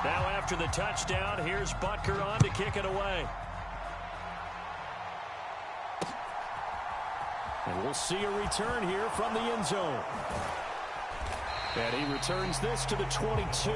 Now after the touchdown, here's Butker on to kick it away. And we'll see a return here from the end zone. And he returns this to the 22.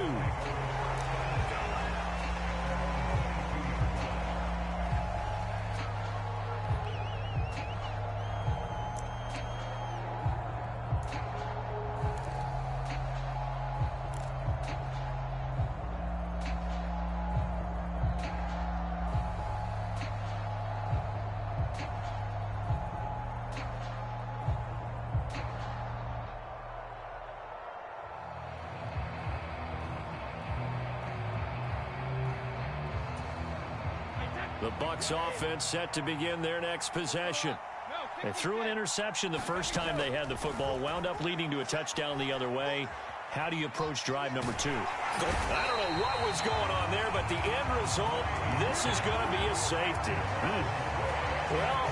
The Bucs offense set to begin their next possession. They threw an interception the first time they had the football, wound up leading to a touchdown the other way. How do you approach drive number 2? I don't know what was going on there, but the end result, this is going to be a safety. Well,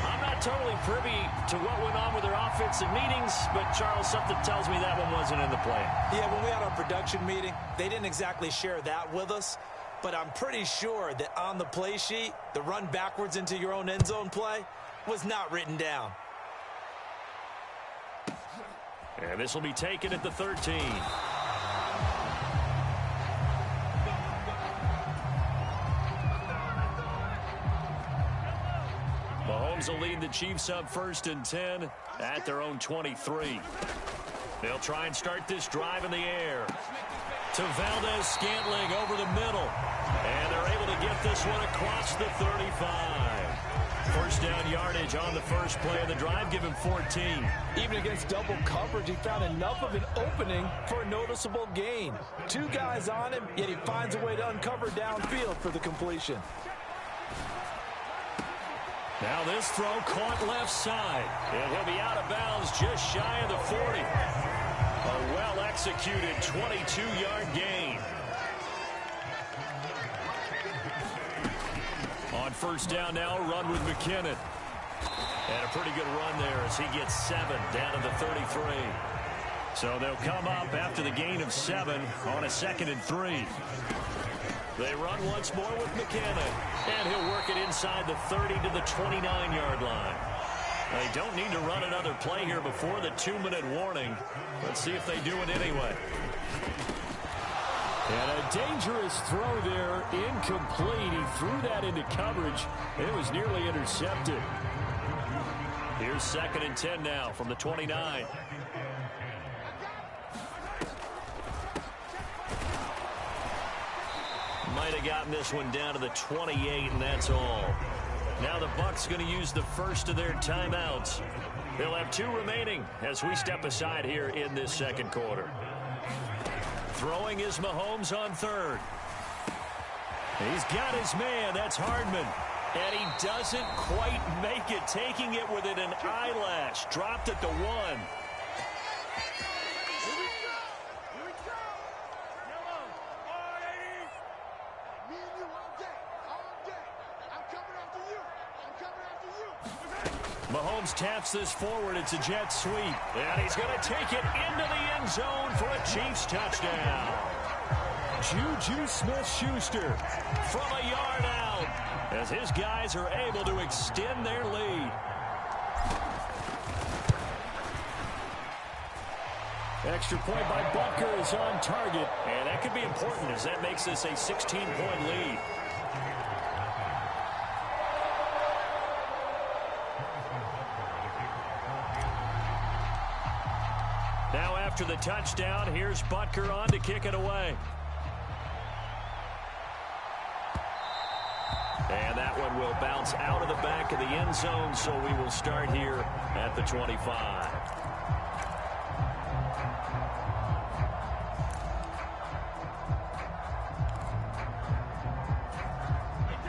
I'm not totally privy to what went on with their offensive meetings, but Charles, something tells me that one wasn't in the plan. Yeah, when we had our production meeting, they didn't exactly share that with us. But I'm pretty sure that on the play sheet, the run backwards into your own end zone play was not written down. And this will be taken at the 13. Mahomes will lead the Chiefs up 1st and 10 at their own 23. They'll try and start this drive in the air. To Valdez-Scantling over the middle. And they're able to get this one across the 35. First down yardage on the first play of the drive, give him 14. Even against double coverage, he found enough of an opening for a noticeable gain. 2 guys on him, yet he finds a way to uncover downfield for the completion. Now this throw caught left side. And he'll be out of bounds just shy of the 40. A well-executed 22-yard gain. On first down now, run with McKinnon. And a pretty good run there as he gets 7 down to the 33. So they'll come up after the gain of 7 on a 2nd and 3. They run once more with McKinnon. And he'll work it inside the 30 to the 29-yard line. They don't need to run another play here before the 2-minute warning. Let's see if they do it anyway. And a dangerous throw there, incomplete. He threw that into coverage. It was nearly intercepted. Here's 2nd and 10 now from the 29. Might have gotten this one down to the 28, and that's all. Now the Bucs going to use the first of their timeouts. They'll have 2 remaining as we step aside here in this second quarter. Throwing is Mahomes on 3rd. He's got his man. That's Hardman. And he doesn't quite make it, taking it within an eyelash. Dropped at the 1. Mahomes taps this forward. It's a jet sweep. And he's going to take it into the end zone for a Chiefs touchdown. Juju Smith-Schuster from a yard out as his guys are able to extend their lead. Extra point by Butker is on target. And that could be important as that makes this a 16-point lead. Now after the touchdown, here's Butker on to kick it away. And that one will bounce out of the back of the end zone, so we will start here at the 25.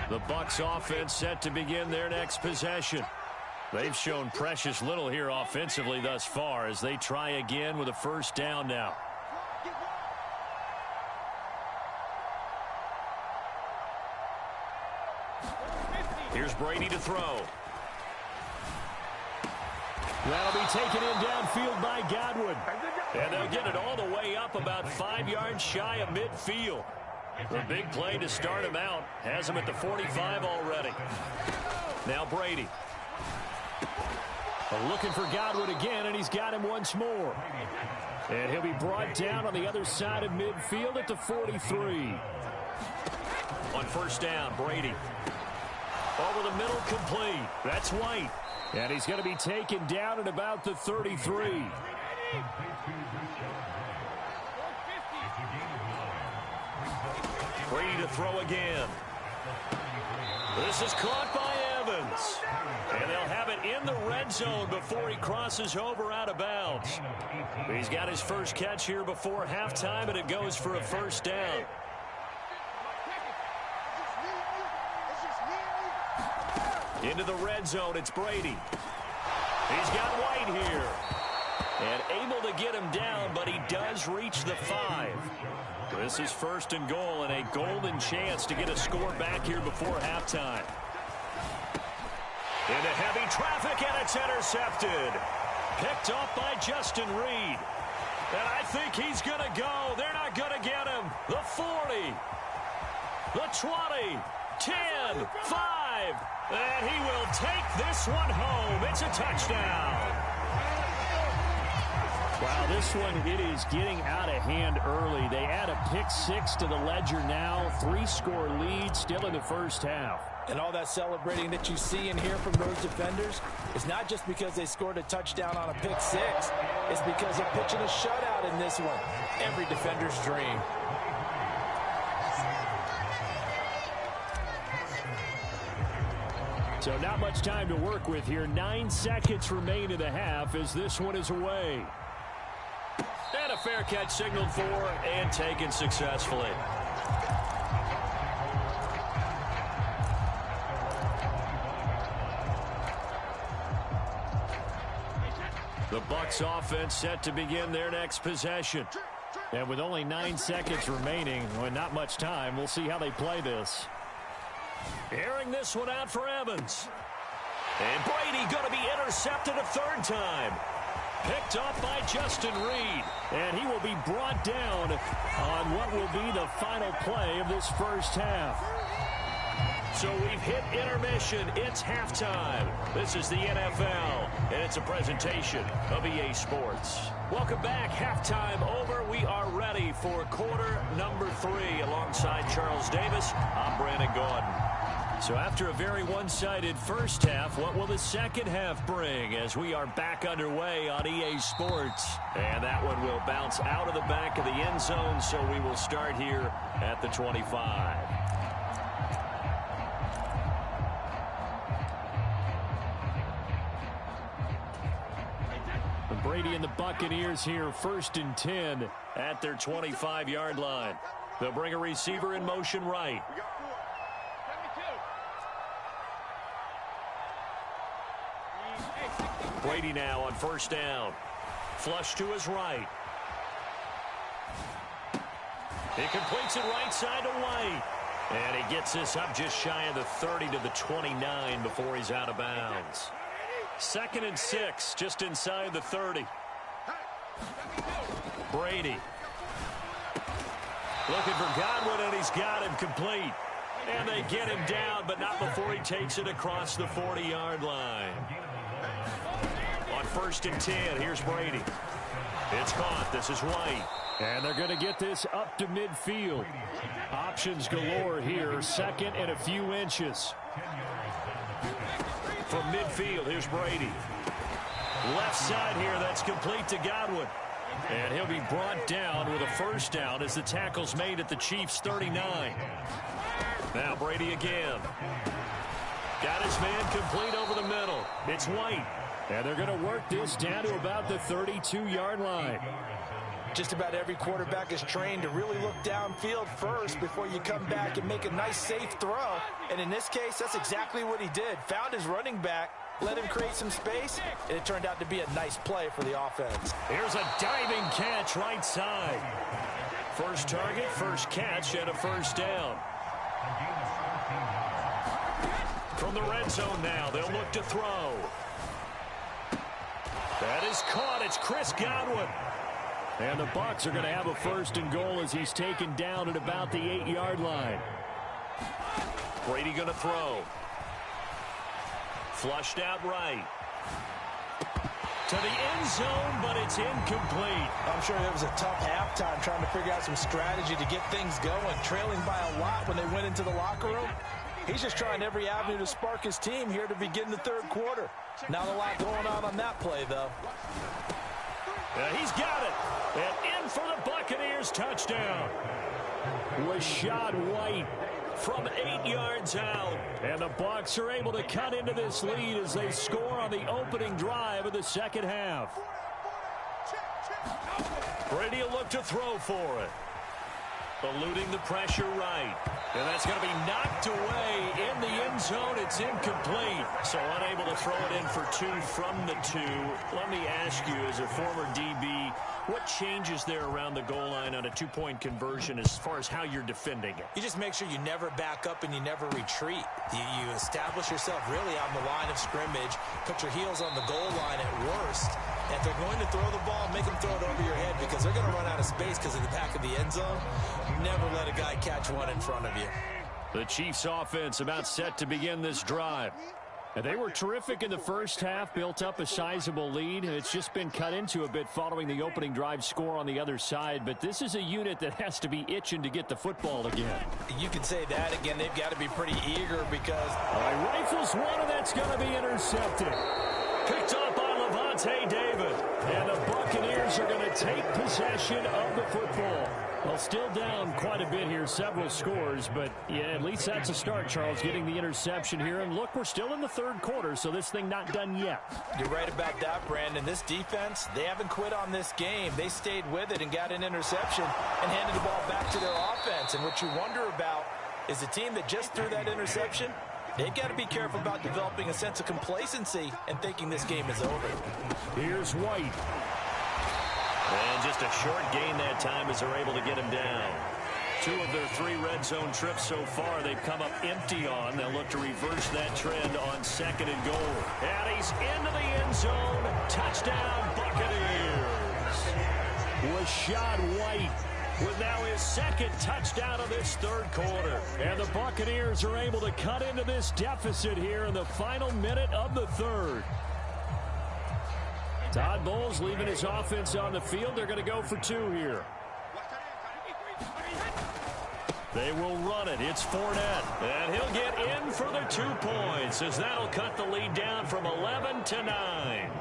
The Bucs offense set to begin their next possession. They've shown precious little here offensively thus far as they try again with a first down now. Here's Brady to throw. That'll be taken in downfield by Godwin. And they'll get it all the way up about 5 yards shy of midfield. The big play to start him out has him at the 45 already. Now Brady. Looking for Godwin again, and he's got him once more. And he'll be brought down on the other side of midfield at the 43. On first down, Brady. Over the middle, complete. That's White. And he's going to be taken down at about the 33. Brady to throw again. This is caught by Evans. And they'll have it in the red zone before he crosses over out of bounds. He's got his first catch here before halftime, and it goes for a first down. Into the red zone, it's Brady. He's got White here. And able to get him down, but he does reach the 5. This is first and goal, and a golden chance to get a score back here before halftime. Into heavy traffic, and it's intercepted. Picked off by Justin Reed. And I think he's going to go. They're not going to get him. The 40. The 20. 10. 5. And he will take this one home. It's a touchdown. Wow, this one, it is getting out of hand early. They add a pick 6 to the ledger now. 3-score lead still in the first half. And all that celebrating that you see and hear from those defenders is not just because they scored a touchdown on a pick 6. It's because they're pitching a shutout in this one. Every defender's dream. So not much time to work with here. 9 seconds remain in the half as this one is away. And a fair catch signaled for and taken successfully. The Bucs offense set to begin their next possession. And with only 9 seconds remaining, well, not much time, we'll see how they play this. Airing this one out for Evans. And Brady going to be intercepted a third time. Picked off by Justin Reed. And he will be brought down on what will be the final play of this first half. So we've hit intermission. It's halftime. This is the NFL, and it's a presentation of EA Sports. Welcome back. Halftime over. We are ready for quarter number 3. Alongside Charles Davis, I'm Brandon Gordon. So after a very one-sided first half, what will the second half bring as we are back underway on EA Sports? And that one will bounce out of the back of the end zone, so we will start here at the 25. Brady and the Buccaneers here, 1st and 10 at their 25-yard line. They'll bring a receiver in motion right. Brady now on first down. Flush to his right. He completes it right side to White. And he gets this up just shy of the 30 to the 29 before he's out of bounds. 2nd and 6, just inside the 30. Brady. Looking for Godwin, and he's got him complete. And they get him down, but not before he takes it across the 40-yard line. On 1st and 10, here's Brady. It's caught. This is White. And they're going to get this up to midfield. Options galore here. 2nd and a few inches. From midfield, here's Brady. Left side here, that's complete to Godwin. And he'll be brought down with a first down as the tackle's made at the Chiefs' 39. Now Brady again. Got his man complete over the middle. It's White. And they're going to work this down to about the 32-yard line. Just about every quarterback is trained to really look downfield first before you come back and make a nice, safe throw. And in this case, that's exactly what he did. Found his running back, let him create some space, and it turned out to be a nice play for the offense. Here's a diving catch right side. First target, first catch, and a first down. From the red zone now, they'll look to throw. That is caught. It's Chris Godwin. And the Bucs are going to have a 1st and goal as he's taken down at about the 8-yard line. Brady going to throw. Flushed out right. To the end zone, but it's incomplete. I'm sure it was a tough halftime trying to figure out some strategy to get things going, trailing by a lot when they went into the locker room. He's just trying every avenue to spark his team here to begin the 3rd quarter. Not a lot going on that play, though. Yeah, he's got it. And in for the Buccaneers touchdown. Rashad White from 8 yards out. And the Bucs are able to cut into this lead as they score on the opening drive of the 2nd half. Brady will look to throw for it. Eluding the pressure right. And that's going to be knocked away in the end zone. It's incomplete. So unable to throw it in for 2 from the 2. Let me ask you, as a former DB, what changes there around the goal line on a 2-point conversion as far as how you're defending it? You just make sure you never back up and you never retreat. You establish yourself really on the line of scrimmage, put your heels on the goal line at worst. And if they're going to throw the ball, make them throw it over your head because they're going to run out of space because of the back of the end zone. Never let a guy catch one in front of you. The Chiefs offense about set to begin this drive. And they were terrific in the first half, built up a sizable lead. It's just been cut into a bit following the opening drive score on the other side. But this is a unit that has to be itching to get the football again. You can say that again. They've got to be pretty eager because... Rifles one, and that's going to be intercepted. Picked up by Levante David. And the Buccaneers are going to take possession of the football. Well, still down quite a bit here, several scores, but yeah, at least that's a start, Charles, getting the interception here. And look, we're still in the 3rd quarter, so this thing not done yet. You're right about that, Brandon. This defense, they haven't quit on this game. They stayed with it and got an interception and handed the ball back to their offense. And what you wonder about is the team that just threw that interception, they've got to be careful about developing a sense of complacency and thinking this game is over. Here's White. And just a short gain that time as they're able to get him down. 2 of their 3 red zone trips so far they've come up empty on. They'll look to reverse that trend on 2nd and goal. And he's into the end zone. Touchdown, Buccaneers. Rashad White with now his 2nd touchdown of this 3rd quarter. And the Buccaneers are able to cut into this deficit here in the final minute of the 3rd. Todd Bowles leaving his offense on the field. They're going to go for 2 here. They will run it. It's Fournette. And he'll get in for the 2 points as that'll cut the lead down from 11 to 9.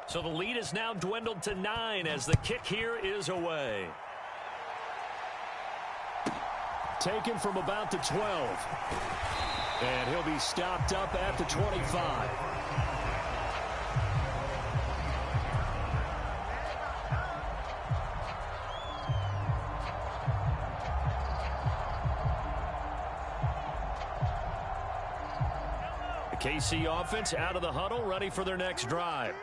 So the lead is now dwindled to 9 as the kick here is away. Taken from about the 12. And he'll be stopped up at the 25. The KC offense out of the huddle, ready for their next drive.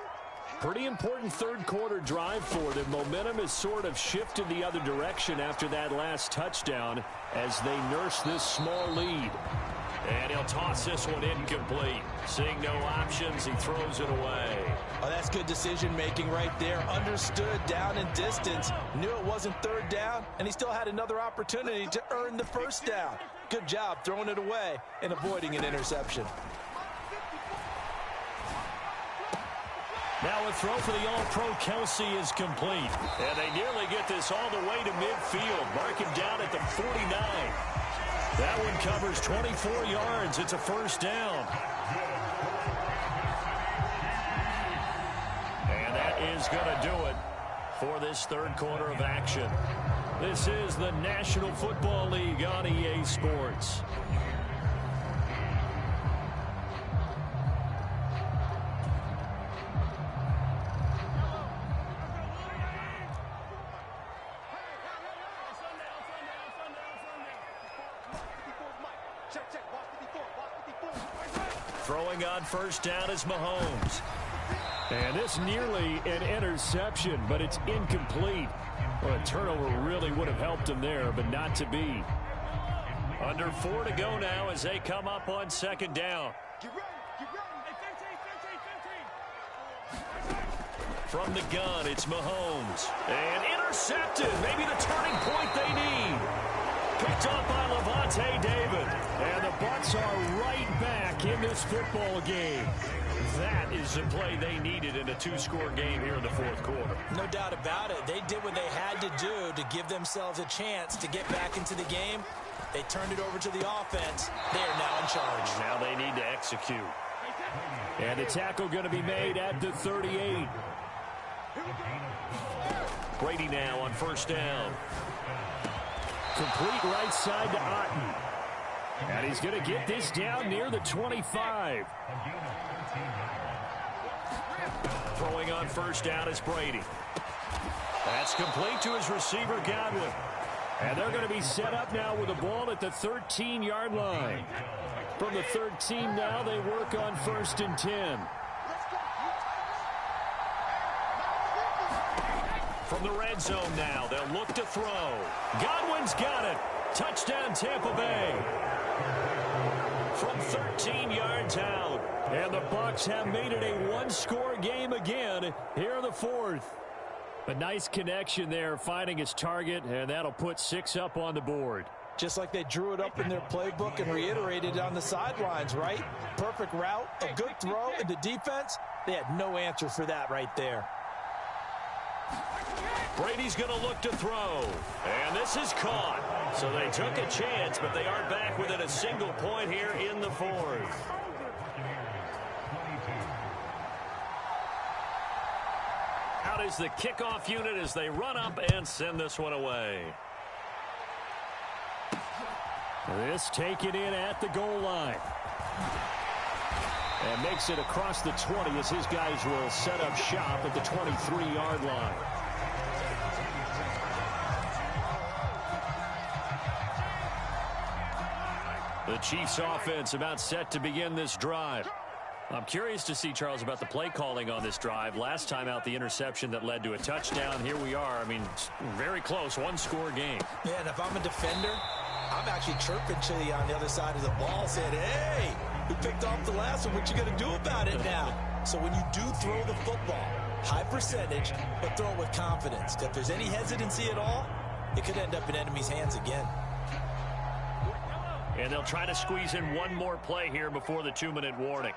Pretty important 3rd quarter drive for them. Momentum has sort of shifted the other direction after that last touchdown as they nurse this small lead. And he'll toss this one incomplete. Seeing no options, he throws it away. Oh, that's good decision-making right there. Understood down and distance. Knew it wasn't 3rd down, and he still had another opportunity to earn the 1st down. Good job throwing it away and avoiding an interception. Now a throw for the All-Pro Kelsey is complete. And they nearly get this all the way to midfield. Mark him down at the 49. That one covers 24 yards. It's a 1st down. And that is going to do it for this 3rd quarter of action. This is the National Football League on EA Sports. Throwing on 1st down is Mahomes. And this nearly an interception, but it's incomplete. Well, a turnover really would have helped him there, but not to be. Under 4 to go now as they come up on second down. From the gun, it's Mahomes. And intercepted. Maybe the turning point they need. Picked up by Levante David. And the Bucs are right back in this football game. That is the play they needed in a 2-score game here in the fourth quarter. No doubt about it. They did what they had to do to give themselves a chance to get back into the game. They turned it over to the offense. They are now in charge. Now they need to execute. And the tackle going to be made at the 38. Brady now on first down. Complete right side to Otten. And he's going to get this down near the 25. Throwing on first down is Brady. That's complete to his receiver, Godwin. And they're going to be set up now with the ball at the 13-yard line. From the 13 now, they work on 1st and 10. From the red zone now, they'll look to throw. Godwin's got it. Touchdown, Tampa Bay. From 13 yards out. And the Bucs have made it a 1-score game again here in the fourth. A nice connection there, finding his target, and that'll put 6 up on the board. Just like they drew it up in their playbook and reiterated it on the sidelines, right? Perfect route, a good throw, and the defense, they had no answer for that right there. Brady's going to look to throw, and this is caught. So they took a chance, but they are back within a single point here in the fourth. Out is the kickoff unit as they run up and send this one away. This taken in at the goal line. And makes it across the 20 as his guys will set up shop at the 23-yard line. The Chiefs offense about set to begin this drive. I'm curious to see, Charles, about the play calling on this drive. Last time out, the interception that led to a touchdown. Here we are. I mean, very close, 1-score game. Yeah, and if I'm a defender, I'm actually chirping to you on the other side of the ball, saying, hey, we picked off the last one. What you going to do about it now? So when you do throw the football, high percentage, but throw it with confidence. If there's any hesitancy at all, it could end up in enemy's hands again. And they'll try to squeeze in one more play here before the 2-minute warning.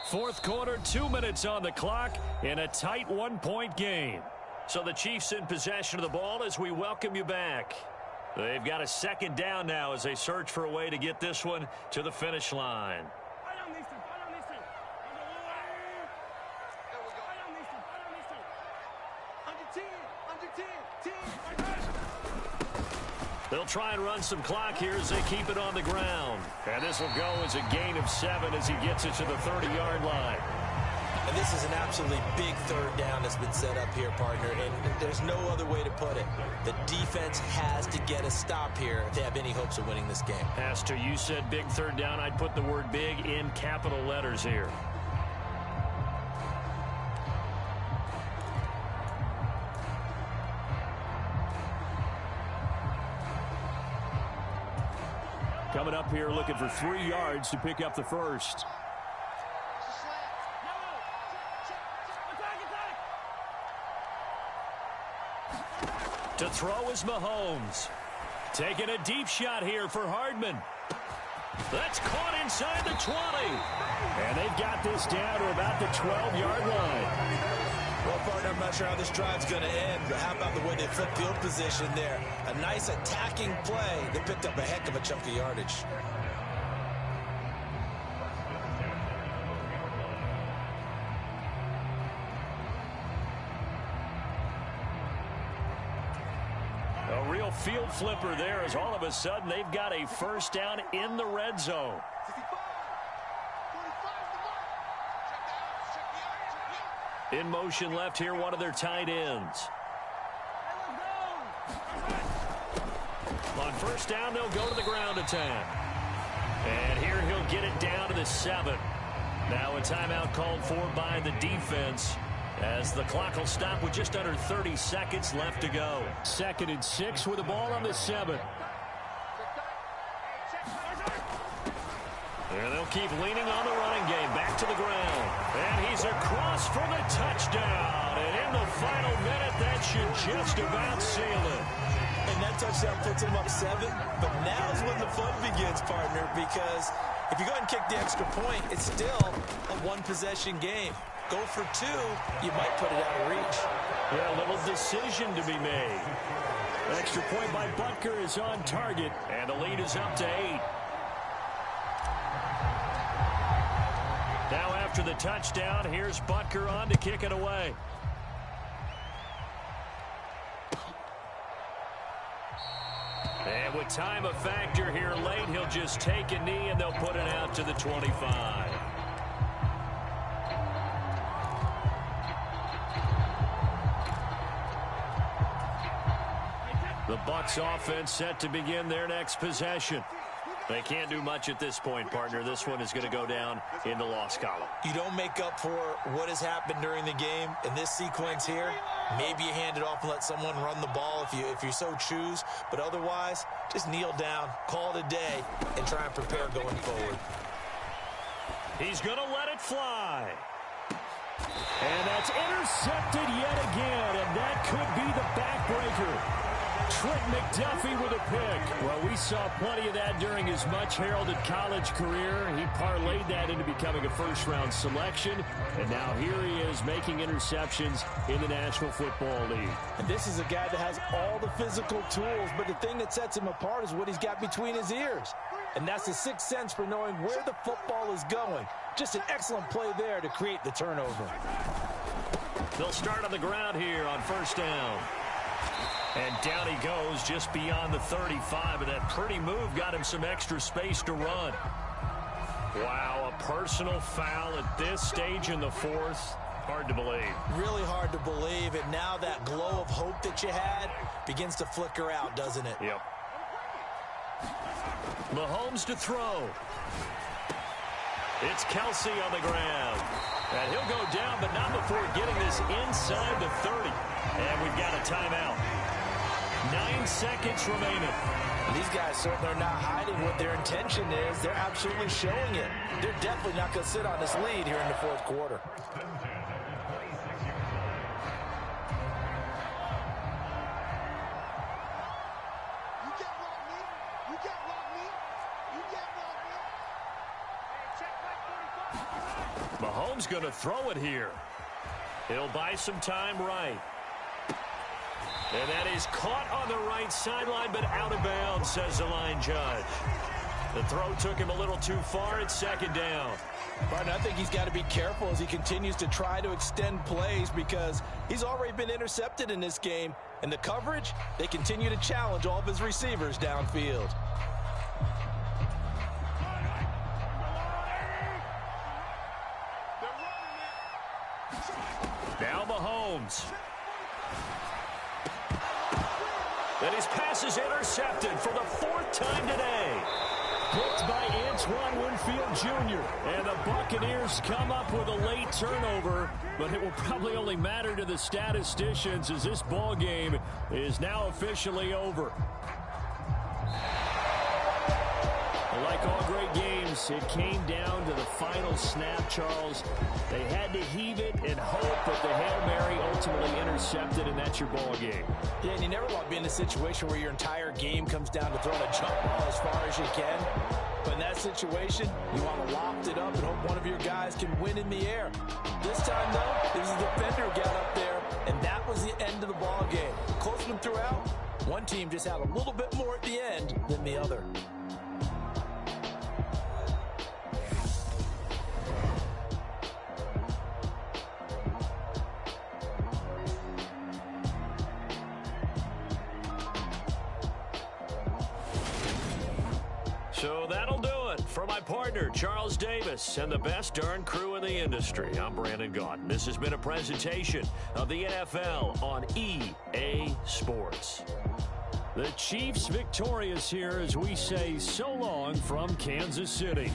Fourth quarter, 2 minutes on the clock in a tight 1-point game. So the Chiefs in possession of the ball as we welcome you back. They've got a second down now as they search for a way to get this one to the finish line. They'll try and run some clock here as they keep it on the ground. And this will go as a gain of 7 as he gets it to the 30-yard line. And this is an absolutely big third down that's been set up here, partner. And there's no other way to put it. The defense has to get a stop here if they have any hopes of winning this game. As to you said big third down, I'd put the word big in capital letters here. Coming up here looking for 3 yards to pick up the first. To throw is Mahomes. Taking a deep shot here for Hardman. That's caught inside the 20. And they've got this down to about the 12-yard line. Well, partner, I'm not sure how this drive's going to end, but how about the way they flip field position there? A nice attacking play. They picked up a heck of a chunk of yardage. A real field flipper there as all of a sudden they've got a first down in the red zone. In motion left here, one of their tight ends. On first down, they'll go to the ground attack. And here he'll get it down to the 7. Now a timeout called for by the defense. As the clock will stop with just under 30 seconds left to go. 2nd and 6 with the ball on the 7. And they'll keep leaning on the running game. Back to the ground. And he's across for the touchdown. And in the final minute, that should just about seal it. And that touchdown puts him up 7. But now's when the fun begins, partner, because if you go ahead and kick the extra point, it's still a one-possession game. Go for 2, you might put it out of reach. Yeah, a little decision to be made. Extra point by Butker is on target, and the lead is up to 8. Now after the touchdown, here's Butker on to kick it away. And with time a factor here late, he'll just take a knee and they'll put it out to the 25. The Bucs offense set to begin their next possession. They can't do much at this point, partner. This one is going to go down in the loss column. You don't make up for what has happened during the game. In this sequence here, maybe you hand it off and let someone run the ball if you so choose. But otherwise, just kneel down, call it a day, and try and prepare going forward. He's going to let it fly. And that's intercepted yet again, and that could be the backbreaker. Trent McDuffie with a pick. Well, we saw plenty of that during his much-heralded college career. He parlayed that into becoming a first-round selection, and now here he is making interceptions in the National Football League. And this is a guy that has all the physical tools, but the thing that sets him apart is what he's got between his ears. And that's the sixth sense for knowing where the football is going. Just an excellent play there to create the turnover. They'll start on the ground here on first down. And down he goes just beyond the 35, and that pretty move got him some extra space to run. Wow, a personal foul at this stage in the fourth. Hard to believe. Really hard to believe, and now that glow of hope that you had begins to flicker out, doesn't it? Yep. Mahomes to throw. It's Kelsey on the ground. And he'll go down, but not before getting this inside the 30. And we've got a timeout. 9 seconds remaining. These guys certainly are not hiding what their intention is. They're absolutely showing it. They're definitely not going to sit on this lead here in the fourth quarter. Mahomes going to throw it here. He'll buy some time right. And that is caught on the right sideline, but out of bounds, says the line judge. The throw took him a little too far. It's second down. Martin, I think he's got to be careful as he continues to try to extend plays because he's already been intercepted in this game. And the coverage, they continue to challenge all of his receivers downfield. Now Mahomes. And his pass is intercepted for the fourth time today. Picked by Antoine Winfield Jr. And the Buccaneers come up with a late turnover, but it will probably only matter to the statisticians as this ball game is now officially over. Like all great games, it came down to the final snap, Charles. They had to heave it and hope that the Hail Mary ultimately intercepted, and that's your ball game. Yeah, and you never want to be in a situation where your entire game comes down to throwing a jump ball as far as you can. But in that situation, you want to loft it up and hope one of your guys can win in the air. This time, though, it was the defender who got up there, and that was the end of the ball game. Close them throughout. One team just had a little bit more at the end than the other. So that'll do it for my partner, Charles Davis, and the best darn crew in the industry. I'm Brandon Gaudin. This has been a presentation of the NFL on EA Sports. The Chiefs victorious here as we say so long from Kansas City.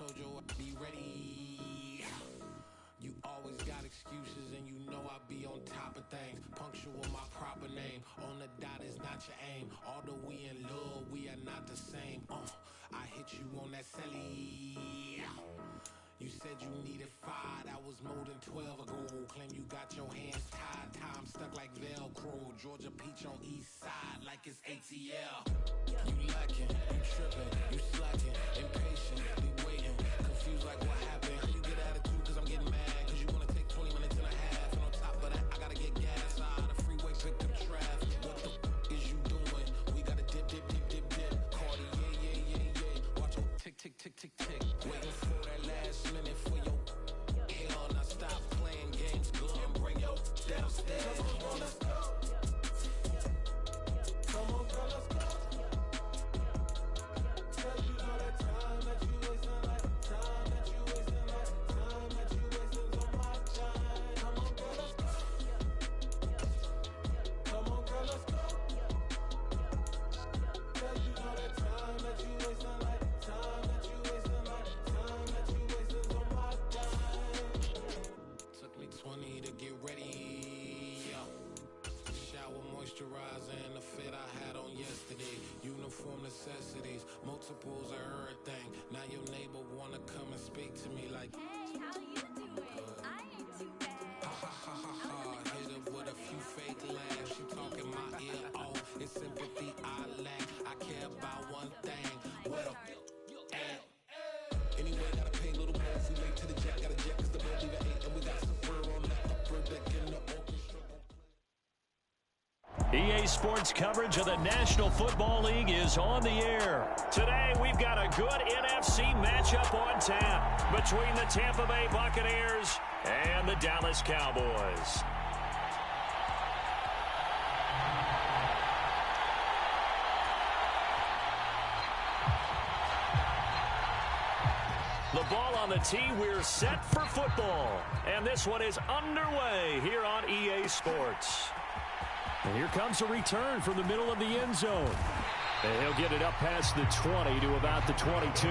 told you I'd be ready. You always got excuses and you know I be on top of things. Punctual my proper name. On the dot is not your aim. Although we in love, we are not the same. I hit you on that celly. You said you needed 5, that was more than 12 ago. Claim you got your hands tied, time stuck like Velcro. Georgia peach on east side like it's ATL. You lacking, you tripping, you slacking, impatient, be waiting, confused like what happened. How you get attitude cause I'm getting mad, cause you wanna take 20 minutes and a half. And on top of that, I gotta get gas out of the freeway, pick up traffic. What the is you doing? We gotta dip, dip, dip, dip, dip. Cardi, yeah. Watch your tick, tick, tick, tick, tick. Waiting for that last minute for your hell. Now stop playing games, go and bring your downstairs. Come on, let's go. Come on, girl, let's go. Tell you all that time that you wasting, like time that you wasting, like time that you wasting on my time. Come on, girl, let's go. Come on, girl, let's go. Tell you all that time that you wasting, like time that you wasting, like time that you wasting on my time. Took me 20 to get ready. Shower moisturizer and the fit I had on yesterday. Uniform necessities, multiples of everything. Now your neighbor wanna come and speak to me like, Hey, how you doing? I ain't too bad. ha ha ha ha ha. Hit her with a few fake laughs. She talking my ear off. It's sympathy I lack. I care about one thing. What up? Anyway, gotta pay a little more if we late to the jet. Gotta jet cause the boat leave at 8 and we got some fur on the upper deck in the orchestra. EA Sports coverage of the National Football League is on the air. Today, we've got a good NFC matchup on tap between the Tampa Bay Buccaneers and the Dallas Cowboys. The ball on the tee, we're set for football. And this one is underway here on EA Sports. And here comes a return from the middle of the end zone. And he'll get it up past the 20 to about the 22.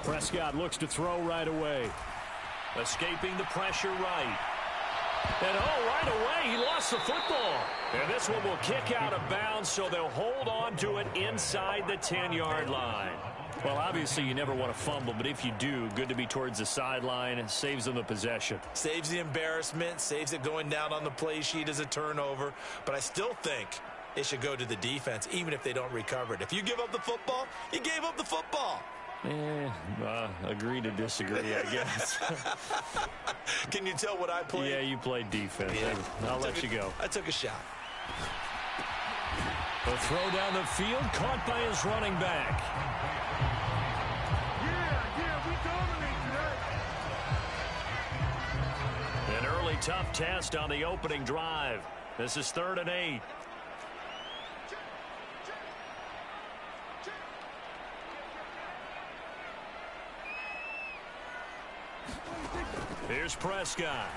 Prescott looks to throw right away. Escaping the pressure right. And right away, he lost the football. And this one will kick out of bounds, so they'll hold on to it inside the 10-yard line. Well, obviously, you never want to fumble, but if you do, good to be towards the sideline. It saves them the possession. Saves the embarrassment, saves it going down on the play sheet as a turnover. But I still think it should go to the defense, even if they don't recover it. If you give up the football, you gave up the football. Agree to disagree, I guess. Can you tell what I played? Yeah, you played defense. Yeah. I'll let you go. I took a shot. A throw down the field, caught by his running back. We dominate today. An early tough test on the opening drive. This is 3rd and 8. Here's Prescott.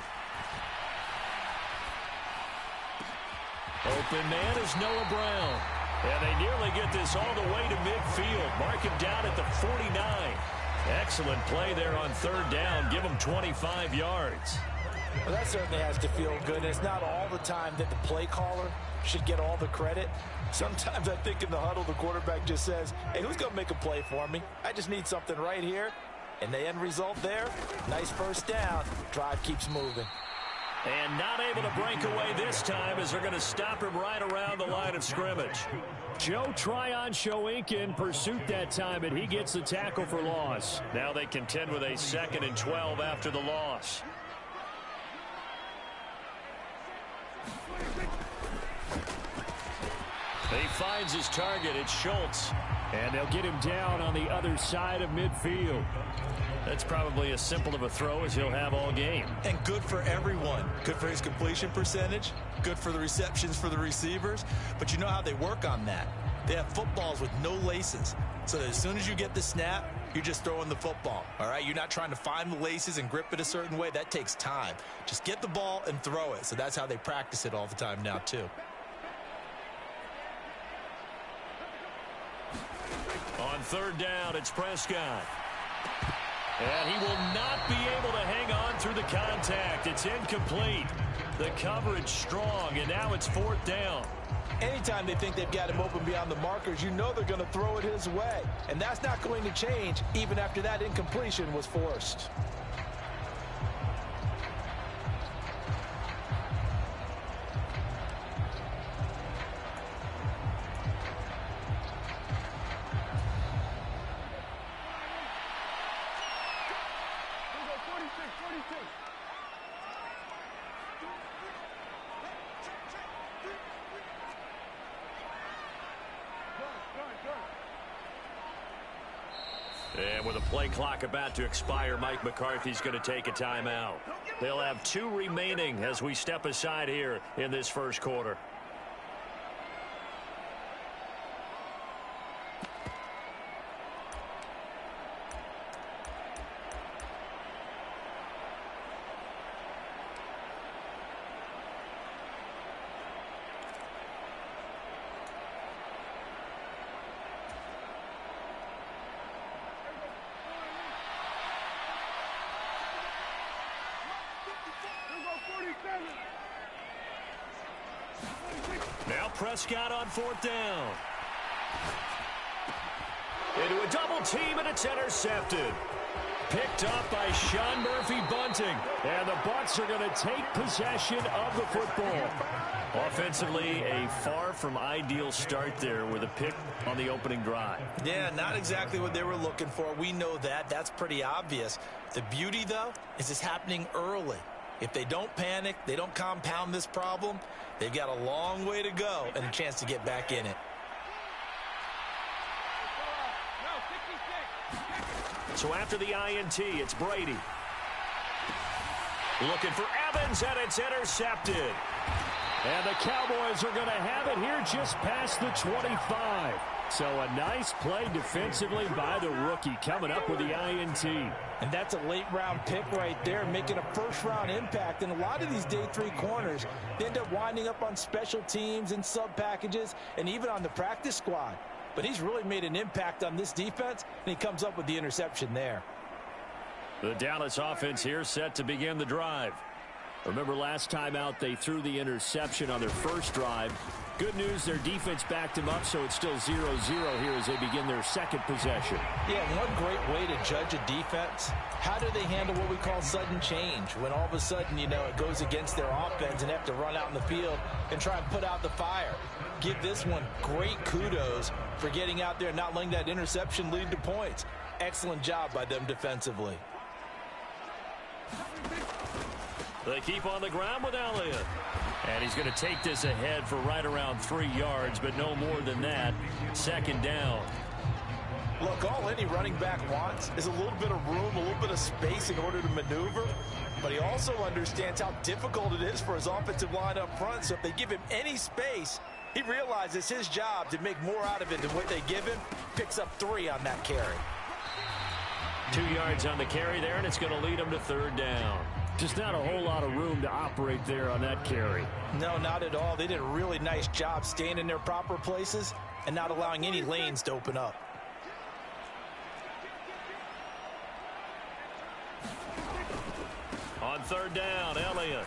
Open man is Noah Brown. And they nearly get this all the way to midfield. Mark him down at the 49. Excellent play there on 3rd down. Give him 25 yards. Well, that certainly has to feel good. It's not all the time that the play caller should get all the credit. Sometimes I think in the huddle, the quarterback just says, hey, who's going to make a play for me? I just need something right here. And the end result there, nice first down. Drive keeps moving. And not able to break away this time as they're going to stop him right around the line of scrimmage. Joe Tryon-Shoink in pursuit that time, and he gets the tackle for loss. Now they contend with a 2nd and 12 after the loss. He finds his target. It's Schultz. And they'll get him down on the other side of midfield. That's probably as simple of a throw as he'll have all game. And good for everyone. Good for his completion percentage. Good for the receptions for the receivers. But you know how they work on that. They have footballs with no laces. So that as soon as you get the snap, you're just throwing the football. All right? You're not trying to find the laces and grip it a certain way. That takes time. Just get the ball and throw it. So that's how they practice it all the time now, too. On third down, it's Prescott. And he will not be able to hang on through the contact. It's incomplete. The coverage strong, and now it's fourth down. Anytime they think they've got him open beyond the markers, you know they're going to throw it his way. And that's not going to change even after that incompletion was forced. And with a play clock about to expire, Mike McCarthy's going to take a timeout. They'll have 2 remaining as we step aside here in this first quarter. Now Prescott on fourth down. Into a double team, and it's intercepted. Picked up by Sean Murphy-Bunting. And the Bucs are going to take possession of the football. Offensively, a far from ideal start there with a pick on the opening drive. Yeah, not exactly what they were looking for. We know that. That's pretty obvious. The beauty, though, is it's happening early. If they don't panic, they don't compound this problem, they've got a long way to go and a chance to get back in it. So after the INT, it's Brady. Looking for Evans, and it's intercepted. And the Cowboys are going to have it here just past the 25. So a nice play defensively by the rookie coming up with the INT. And that's a late-round pick right there, making a first-round impact. And a lot of these day 3 corners, they end up winding up on special teams and sub-packages and even on the practice squad. But he's really made an impact on this defense, and he comes up with the interception there. The Dallas offense here set to begin the drive. Remember last time out they threw the interception on their first drive. Good news, their defense backed them up, so it's still 0-0 here as they begin their second possession. Yeah, one great way to judge a defense. How do they handle what we call sudden change? When all of a sudden, you know, it goes against their offense and they have to run out in the field and try and put out the fire. Give this one great kudos for getting out there and not letting that interception lead to points. Excellent job by them defensively. They keep on the ground with Elliott. And he's going to take this ahead for right around 3 yards, but no more than that. Second down. Look, all any running back wants is a little bit of room, a little bit of space in order to maneuver. But he also understands how difficult it is for his offensive line up front. So if they give him any space, he realizes his job to make more out of it than what they give him. Picks up 3 on that carry. 2 yards on the carry there, and it's going to lead him to third down. Just not a whole lot of room to operate there on that carry. No, not at all. They did a really nice job staying in their proper places and not allowing any lanes to open up. On third down, Elliott.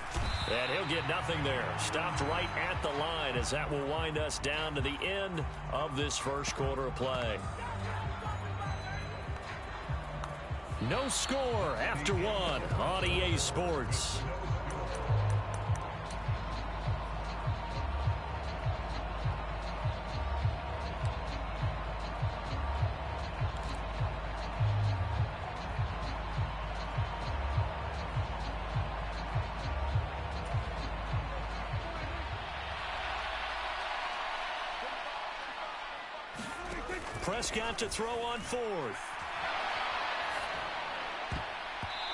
And he'll get nothing there. Stopped right at the line as that will wind us down to the end of this first quarter of play. No score after 1 on EA Sports. Prescott to throw on fourth.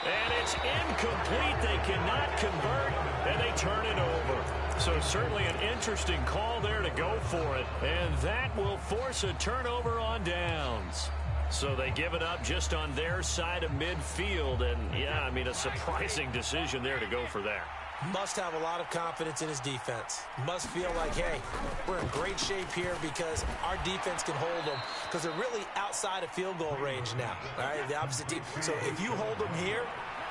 And it's incomplete. They cannot convert, and they turn it over. So certainly an interesting call there to go for it. And that will force a turnover on downs. So they give it up just on their side of midfield. And, yeah, I mean, a surprising decision there to go for that. Must have a lot of confidence in his defense. Must feel like, hey, we're in great shape here because our defense can hold them because they're really outside of field goal range now. All right, the opposite team. So if you hold them here,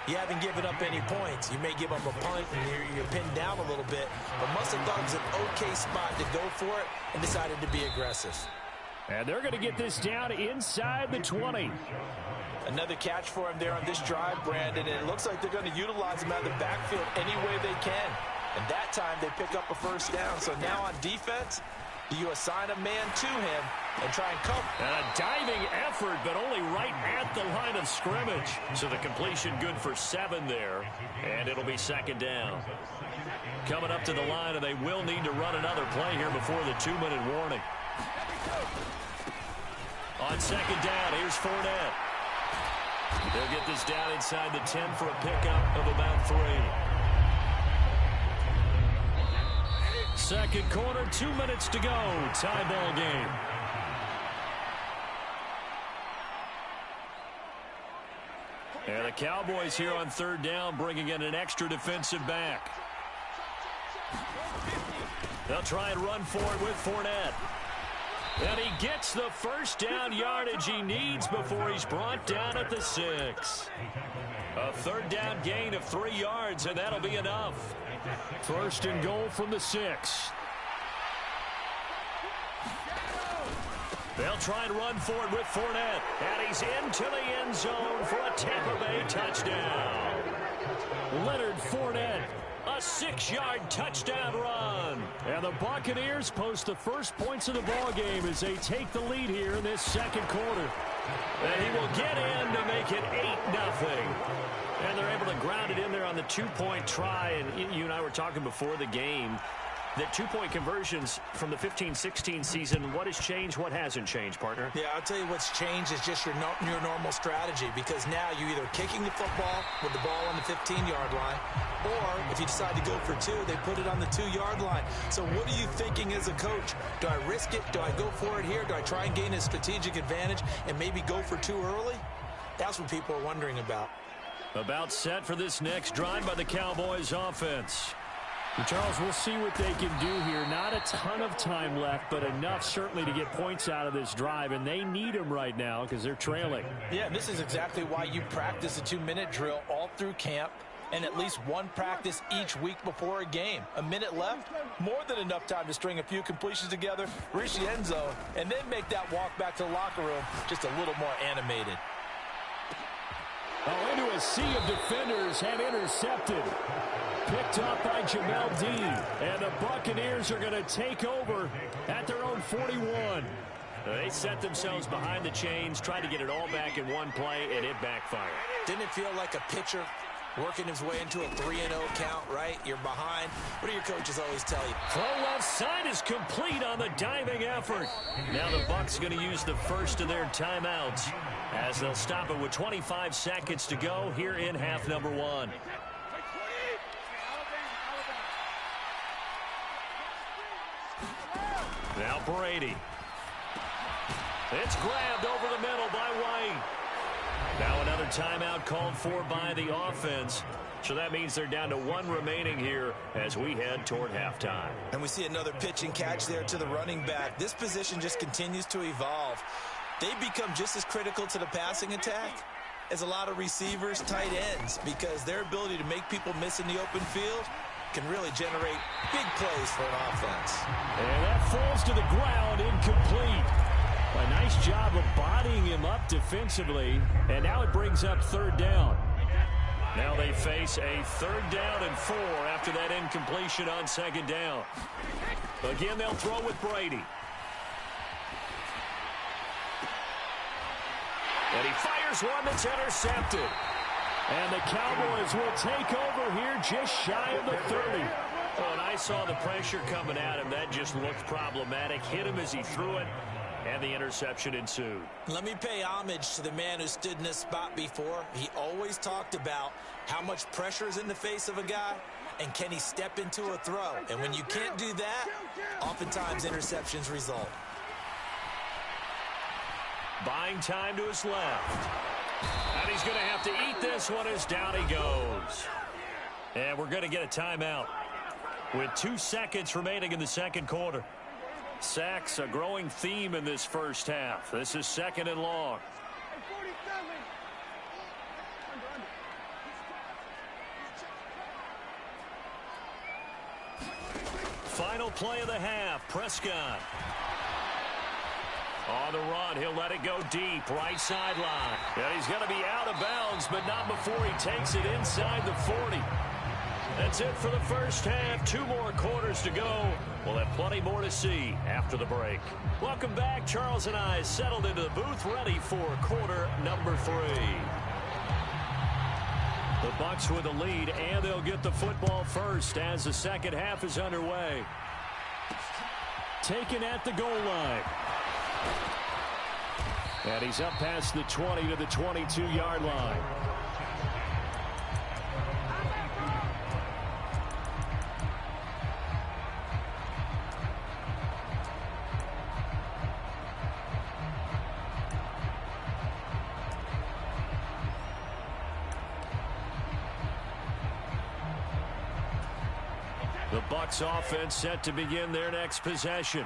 you haven't given up any points. You may give up a punt and you're pinned down a little bit, but must have thought it was an okay spot to go for it and decided to be aggressive. And they're going to get this down inside the 20. Another catch for him there on this drive, Brandon, and it looks like they're going to utilize him out of the backfield any way they can. And that time they pick up a first down. So now on defense, do you assign a man to him and try and cover? And a diving effort, but only right at the line of scrimmage. So the completion good for 7 there, and it'll be second down. Coming up to the line, and they will need to run another play here before the 2-minute warning. On second down, here's Fournette. They'll get this down inside the 10 for a pickup of about 3. Second quarter, 2 minutes to go. Tie ball game. And the Cowboys here on third down bringing in an extra defensive back. They'll try and run for it with Fournette. And he gets the first down yardage he needs before he's brought down at the 6. A third down gain of 3 yards, and that'll be enough. First and goal from the 6. They'll try and run for it with Fournette. And he's into the end zone for a Tampa Bay touchdown. Leonard Fournette. A 6-yard touchdown run. And the Buccaneers post the first points of the ball game as they take the lead here in this second quarter. And he will get in to make it 8-0. And they're able to ground it in there on the 2-point try. And you and I were talking before the game that 2-point conversions from the 15-16 season, what has changed, what hasn't changed, partner? Yeah, I'll tell you what's changed is just your normal strategy, because now you're either kicking the football with the ball on the 15-yard line, or if you decide to go for 2, they put it on the 2-yard line. So what are you thinking as a coach? Do I risk it? Do I go for it here? Do I try and gain a strategic advantage and maybe go for 2 early? That's what people are wondering about. About set for this next drive by the Cowboys offense. Charles, we'll see what they can do here. Not a ton of time left, but enough certainly to get points out of this drive, and they need them right now because they're trailing. Yeah, this is exactly why you practice a 2-minute drill all through camp and at least one practice each week before a game. A minute left, more than enough time to string a few completions together, reach the end zone, and then make that walk back to the locker room just a little more animated. Oh, into a sea of defenders and intercepted. Picked up by Jamel Dean. And the Buccaneers are going to take over at their own 41. They set themselves behind the chains, tried to get it all back in one play, and it backfired. Didn't it feel like a pitcher working his way into a 3-0 count, right? You're behind. What do your coaches always tell you? Throw left side is complete on the diving effort. Now the Bucs going to use the first of their timeouts as they'll stop it with 25 seconds to go here in half number 1. Now Brady. It's grabbed over the middle by White. Now another timeout called for by the offense. So that means they're down to 1 remaining here as we head toward halftime. And we see another pitch and catch there to the running back. This position just continues to evolve. They become just as critical to the passing attack as a lot of receivers, tight ends, because their ability to make people miss in the open field can really generate big plays for an offense. And that falls to the ground, incomplete. A nice job of bodying him up defensively, and now it brings up third down. Now they face a 3rd down and 4 after that incompletion on 2nd down. Again, they'll throw with Brady. And he fires one that's intercepted. And the Cowboys will take over here just shy of the 30. Oh, and I saw the pressure coming at him. That just looked problematic. Hit him as he threw it. and the interception ensued. Let me pay homage to the man who stood in this spot before. He always talked about how much pressure is in the face of a guy, and can he step into a throw? And when you can't do that, oftentimes interceptions result. Buying time to his left. And he's going to have to eat this one as down he goes. And we're going to get a timeout with 2 seconds remaining in the second quarter. Sacks, a growing theme in this first half. This is 2nd and long. Final play of the half. Prescott. On the run, he'll let it go deep, right sideline. And he's going to be out of bounds, but not before he takes it inside the 40. That's it for the first half. 2 more quarters to go. We'll have plenty more to see after the break. Welcome back. Charles and I settled into the booth, ready for quarter number 3. The Bucs with the lead, and they'll get the football first as the second half is underway. Taken at the goal line. And he's up past the 20 to the 22-yard line. The Bucs offense set to begin their next possession.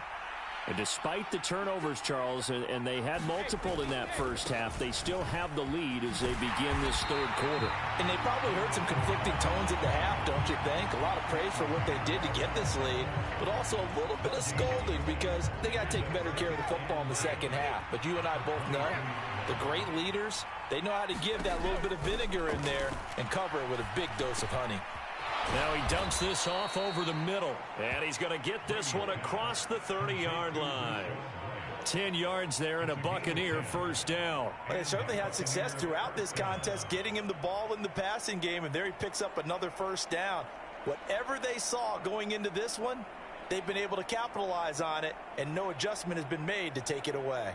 And despite the turnovers, Charles, and they had multiple in that first half, they still have the lead as they begin this third quarter. And they probably heard some conflicting tones at the half, don't you think? A lot of praise for what they did to get this lead, but also a little bit of scolding because they got to take better care of the football in the second half. But you and I both know the great leaders, they know how to give that little bit of vinegar in there and cover it with a big dose of honey. Now he dumps this off over the middle, and he's going to get this one across the 30-yard line. 10 yards there and a Buccaneer first down. Well, they certainly had success throughout this contest, getting him the ball in the passing game, and there he picks up another first down. Whatever they saw going into this one, they've been able to capitalize on it, and no adjustment has been made to take it away.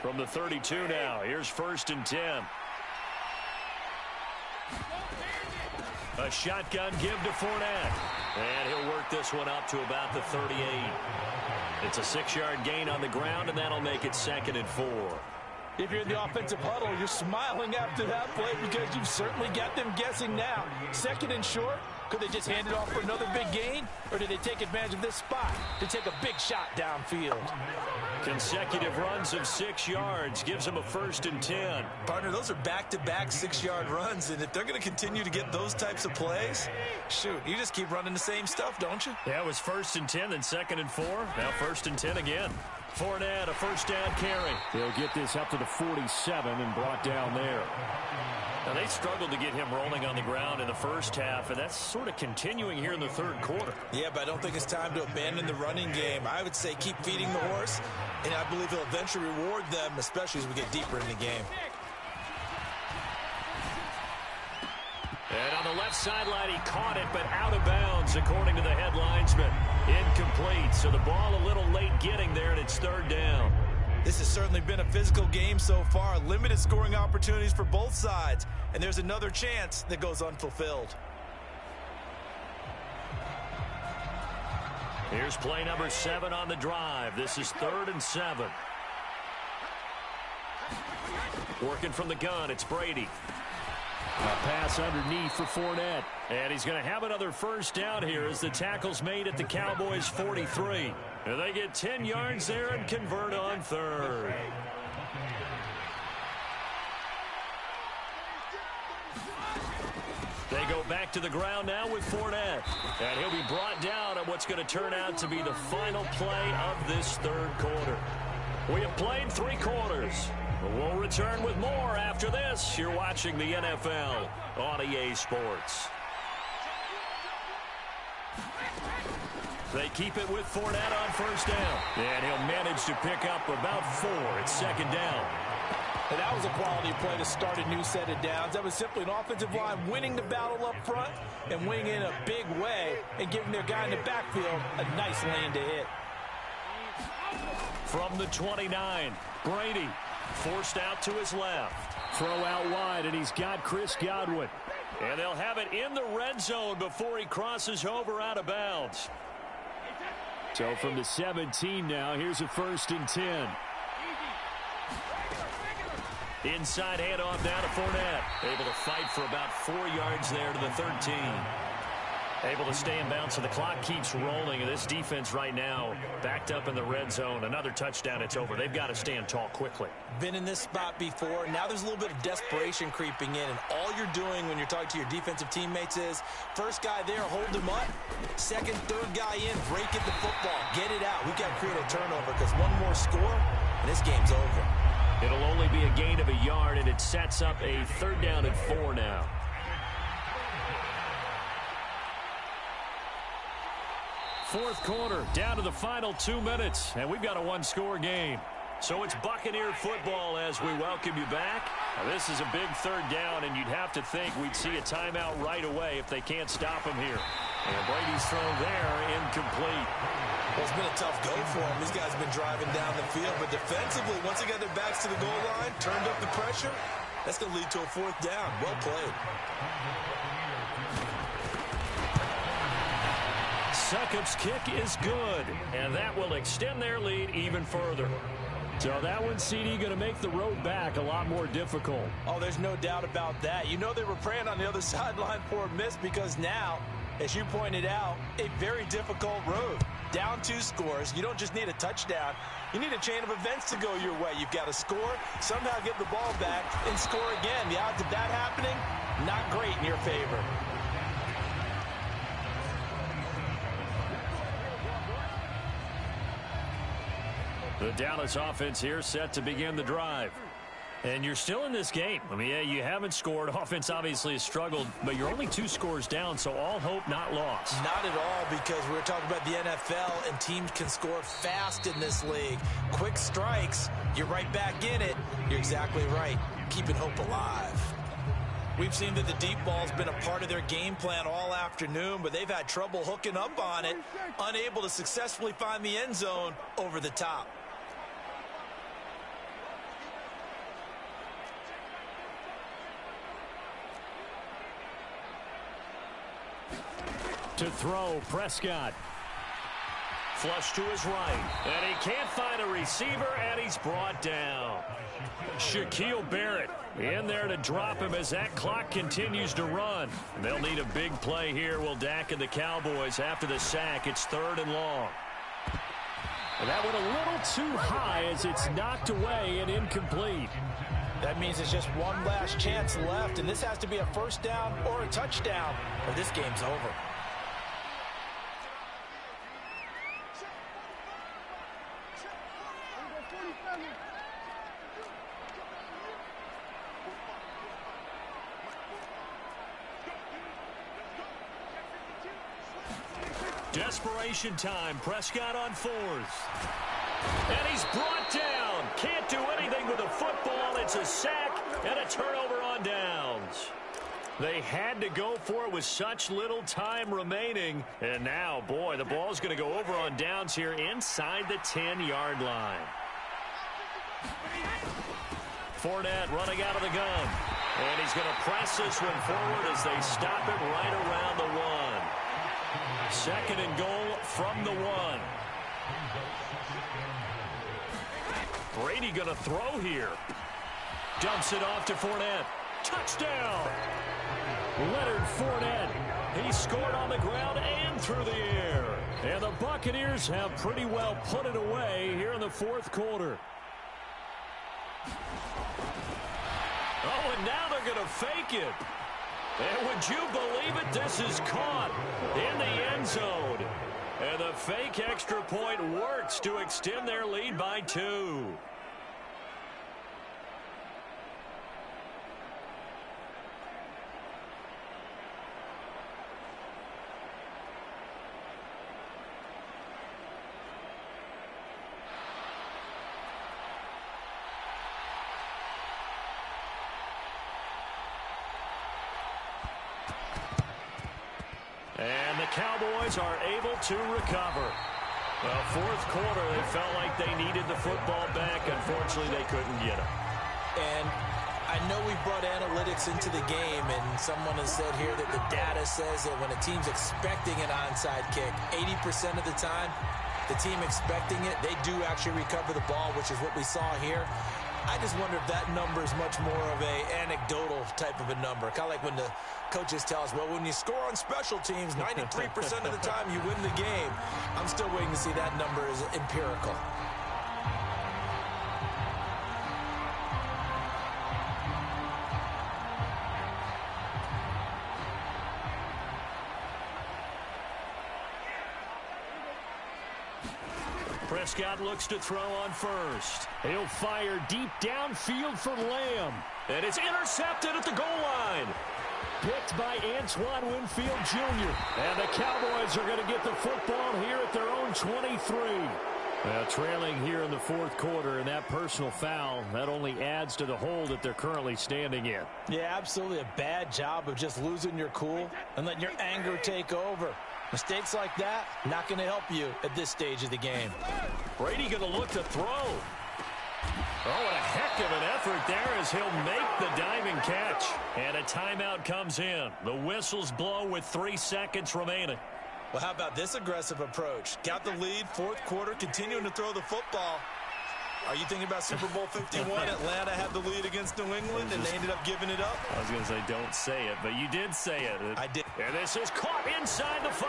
From the 32 now, here's 1st and 10. A shotgun give to Fournette. And he'll work this one up to about the 38. It's a 6-yard gain on the ground, and that'll make it 2nd and 4. If you're in the offensive huddle, you're smiling after that play because you've certainly got them guessing now. 2nd and short. Could they just hand it off for another big gain? Or did they take advantage of this spot to take a big shot downfield? Consecutive runs of 6 yards gives them a 1st and 10. Partner, those are back-to-back 6-yard runs, and if they're going to continue to get those types of plays, shoot, you just keep running the same stuff, don't you? Yeah, it was 1st and 10, then 2nd and 4. Now 1st and 10 again. Fournette, a first down carry. They'll get this up to the 47 and brought down there. Now, they struggled to get him rolling on the ground in the first half, and that's sort of continuing here in the third quarter. Yeah, but I don't think it's time to abandon the running game. I would say keep feeding the horse, and I believe he'll eventually reward them, especially as we get deeper in the game. And on the left sideline, he caught it, but out of bounds, according to the head linesman. Incomplete, so the ball a little late getting there, and it's 3rd down. This has certainly been a physical game so far. Limited scoring opportunities for both sides. And there's another chance that goes unfulfilled. Here's play number 7 on the drive. This is 3rd and 7. Working from the gun, it's Brady. A pass underneath for Fournette. And he's going to have another first down here as the tackle's made at the Cowboys' 43. And they get 10 yards there and convert on 3rd. They go back to the ground now with Fournette. And he'll be brought down at what's going to turn out to be the final play of this third quarter. We have played 3 quarters. We'll return with more after this. You're watching the NFL on EA Sports. They keep it with Fournette on first down. And he'll manage to pick up about 4 at 2nd down. And that was a quality play to start a new set of downs. That was simply an offensive line winning the battle up front and winning in a big way and giving their guy in the backfield a nice lane to hit. From the 29, Brady forced out to his left. Throw out wide, and he's got Chris Godwin. And they'll have it in the red zone before he crosses over out of bounds. So from the 17 now, here's a 1st and 10. Inside handoff now to Fournette. Able to fight for about 4 yards there to the 13. Able to stay in bounds, so the clock keeps rolling. And this defense right now backed up in the red zone. Another touchdown, it's over. They've got to stand tall quickly. Been in this spot before. Now there's a little bit of desperation creeping in. And all you're doing when you're talking to your defensive teammates is, first guy there, hold him up. Second, third guy in, break it the football. Get it out. We've got to create a turnover because one more score, and this game's over. It'll only be a gain of a yard, and it sets up a 3rd down and 4 now. Fourth quarter, down to the final 2 minutes, and we've got a one-score game. So it's Buccaneer football as we welcome you back. Now, this is a big 3rd down, and you'd have to think we'd see a timeout right away if they can't stop him here. And Brady's throw there, incomplete. Well, it's been a tough go for them. These guys have been driving down the field, but defensively, once they got their backs to the goal line, turned up the pressure, that's going to lead to a 4th down. Well played. Succop's kick is good, and that will extend their lead even further. So that one, CD, going to make the road back a lot more difficult. Oh, there's no doubt about that. You know they were praying on the other sideline for a miss because now, as you pointed out, a very difficult road. Down 2 scores. You don't just need a touchdown. You need a chain of events to go your way. You've got to score, somehow get the ball back, and score again. The odds of that happening, not great in your favor. The Dallas offense here set to begin the drive. And you're still in this game. I mean, yeah, you haven't scored. Offense obviously has struggled, but you're only 2 scores down, so all hope not lost. Not at all, because we're talking about the NFL, and teams can score fast in this league. Quick strikes, you're right back in it. You're exactly right. Keeping hope alive. We've seen that the deep ball's been a part of their game plan all afternoon, but they've had trouble hooking up on it, unable to successfully find the end zone over the top. To throw, Prescott. Flush to his right, and he can't find a receiver, and he's brought down. Shaquille Barrett in there to drop him as that clock continues to run. And they'll need a big play here, will Dak and the Cowboys after the sack. It's 3rd and long. And that went a little too high as it's knocked away and incomplete. That means it's just one last chance left, and this has to be a 1st down or a touchdown, or this game's over. Desperation time. Prescott on 4th. And he's brought down. Can't do anything with the football. It's a sack and a turnover on downs. They had to go for it with such little time remaining. And now, boy, the ball's going to go over on downs here inside the 10-yard line. Fournette running out of the gun. And he's going to press this one forward as they stop it right around the 1. 2nd and goal from the 1. Brady going to throw here. Dumps it off to Fournette. Touchdown! Leonard Fournette. He scored on the ground and through the air. And the Buccaneers have pretty well put it away here in the 4th quarter. Oh, and now they're going to fake it. And would you believe it? This is caught in the end zone. And the fake extra point works to extend their lead by 2. And the Cowboys are able to recover. Well, fourth quarter, they felt like they needed the football back. Unfortunately, they couldn't get it. And I know we brought analytics into the game, and someone has said here that the data says that when a team's expecting an onside kick, 80% of the time, the team expecting it, they do actually recover the ball, which is what we saw here. I just wonder if that number is much more of a anecdotal type of a number. Kind of like when the coaches tell us, well, when you score on special teams, 93% of the time you win the game. I'm still waiting to see that number is empirical. Prescott looks to throw on first. He'll fire deep downfield for Lamb. And it's intercepted at the goal line. Picked by Antoine Winfield Jr. And the Cowboys are going to get the football here at their own 23. Trailing here in the fourth quarter, and that personal foul, that only adds to the hole that they're currently standing in. Yeah, absolutely a bad job of just losing your cool and letting your anger take over. Mistakes like that, not going to help you at this stage of the game. Brady going to look to throw. Oh, what a heck of an effort there as he'll make the diving catch. And a timeout comes in. The whistles blow with 3 seconds remaining. Well, how about this aggressive approach? Got the lead, fourth quarter, continuing to throw the football. Are you thinking about Super Bowl 51? Atlanta had the lead against New England, and they ended up giving it up? I was going to say don't say it, but you did say it. I did. And this is caught inside the 5.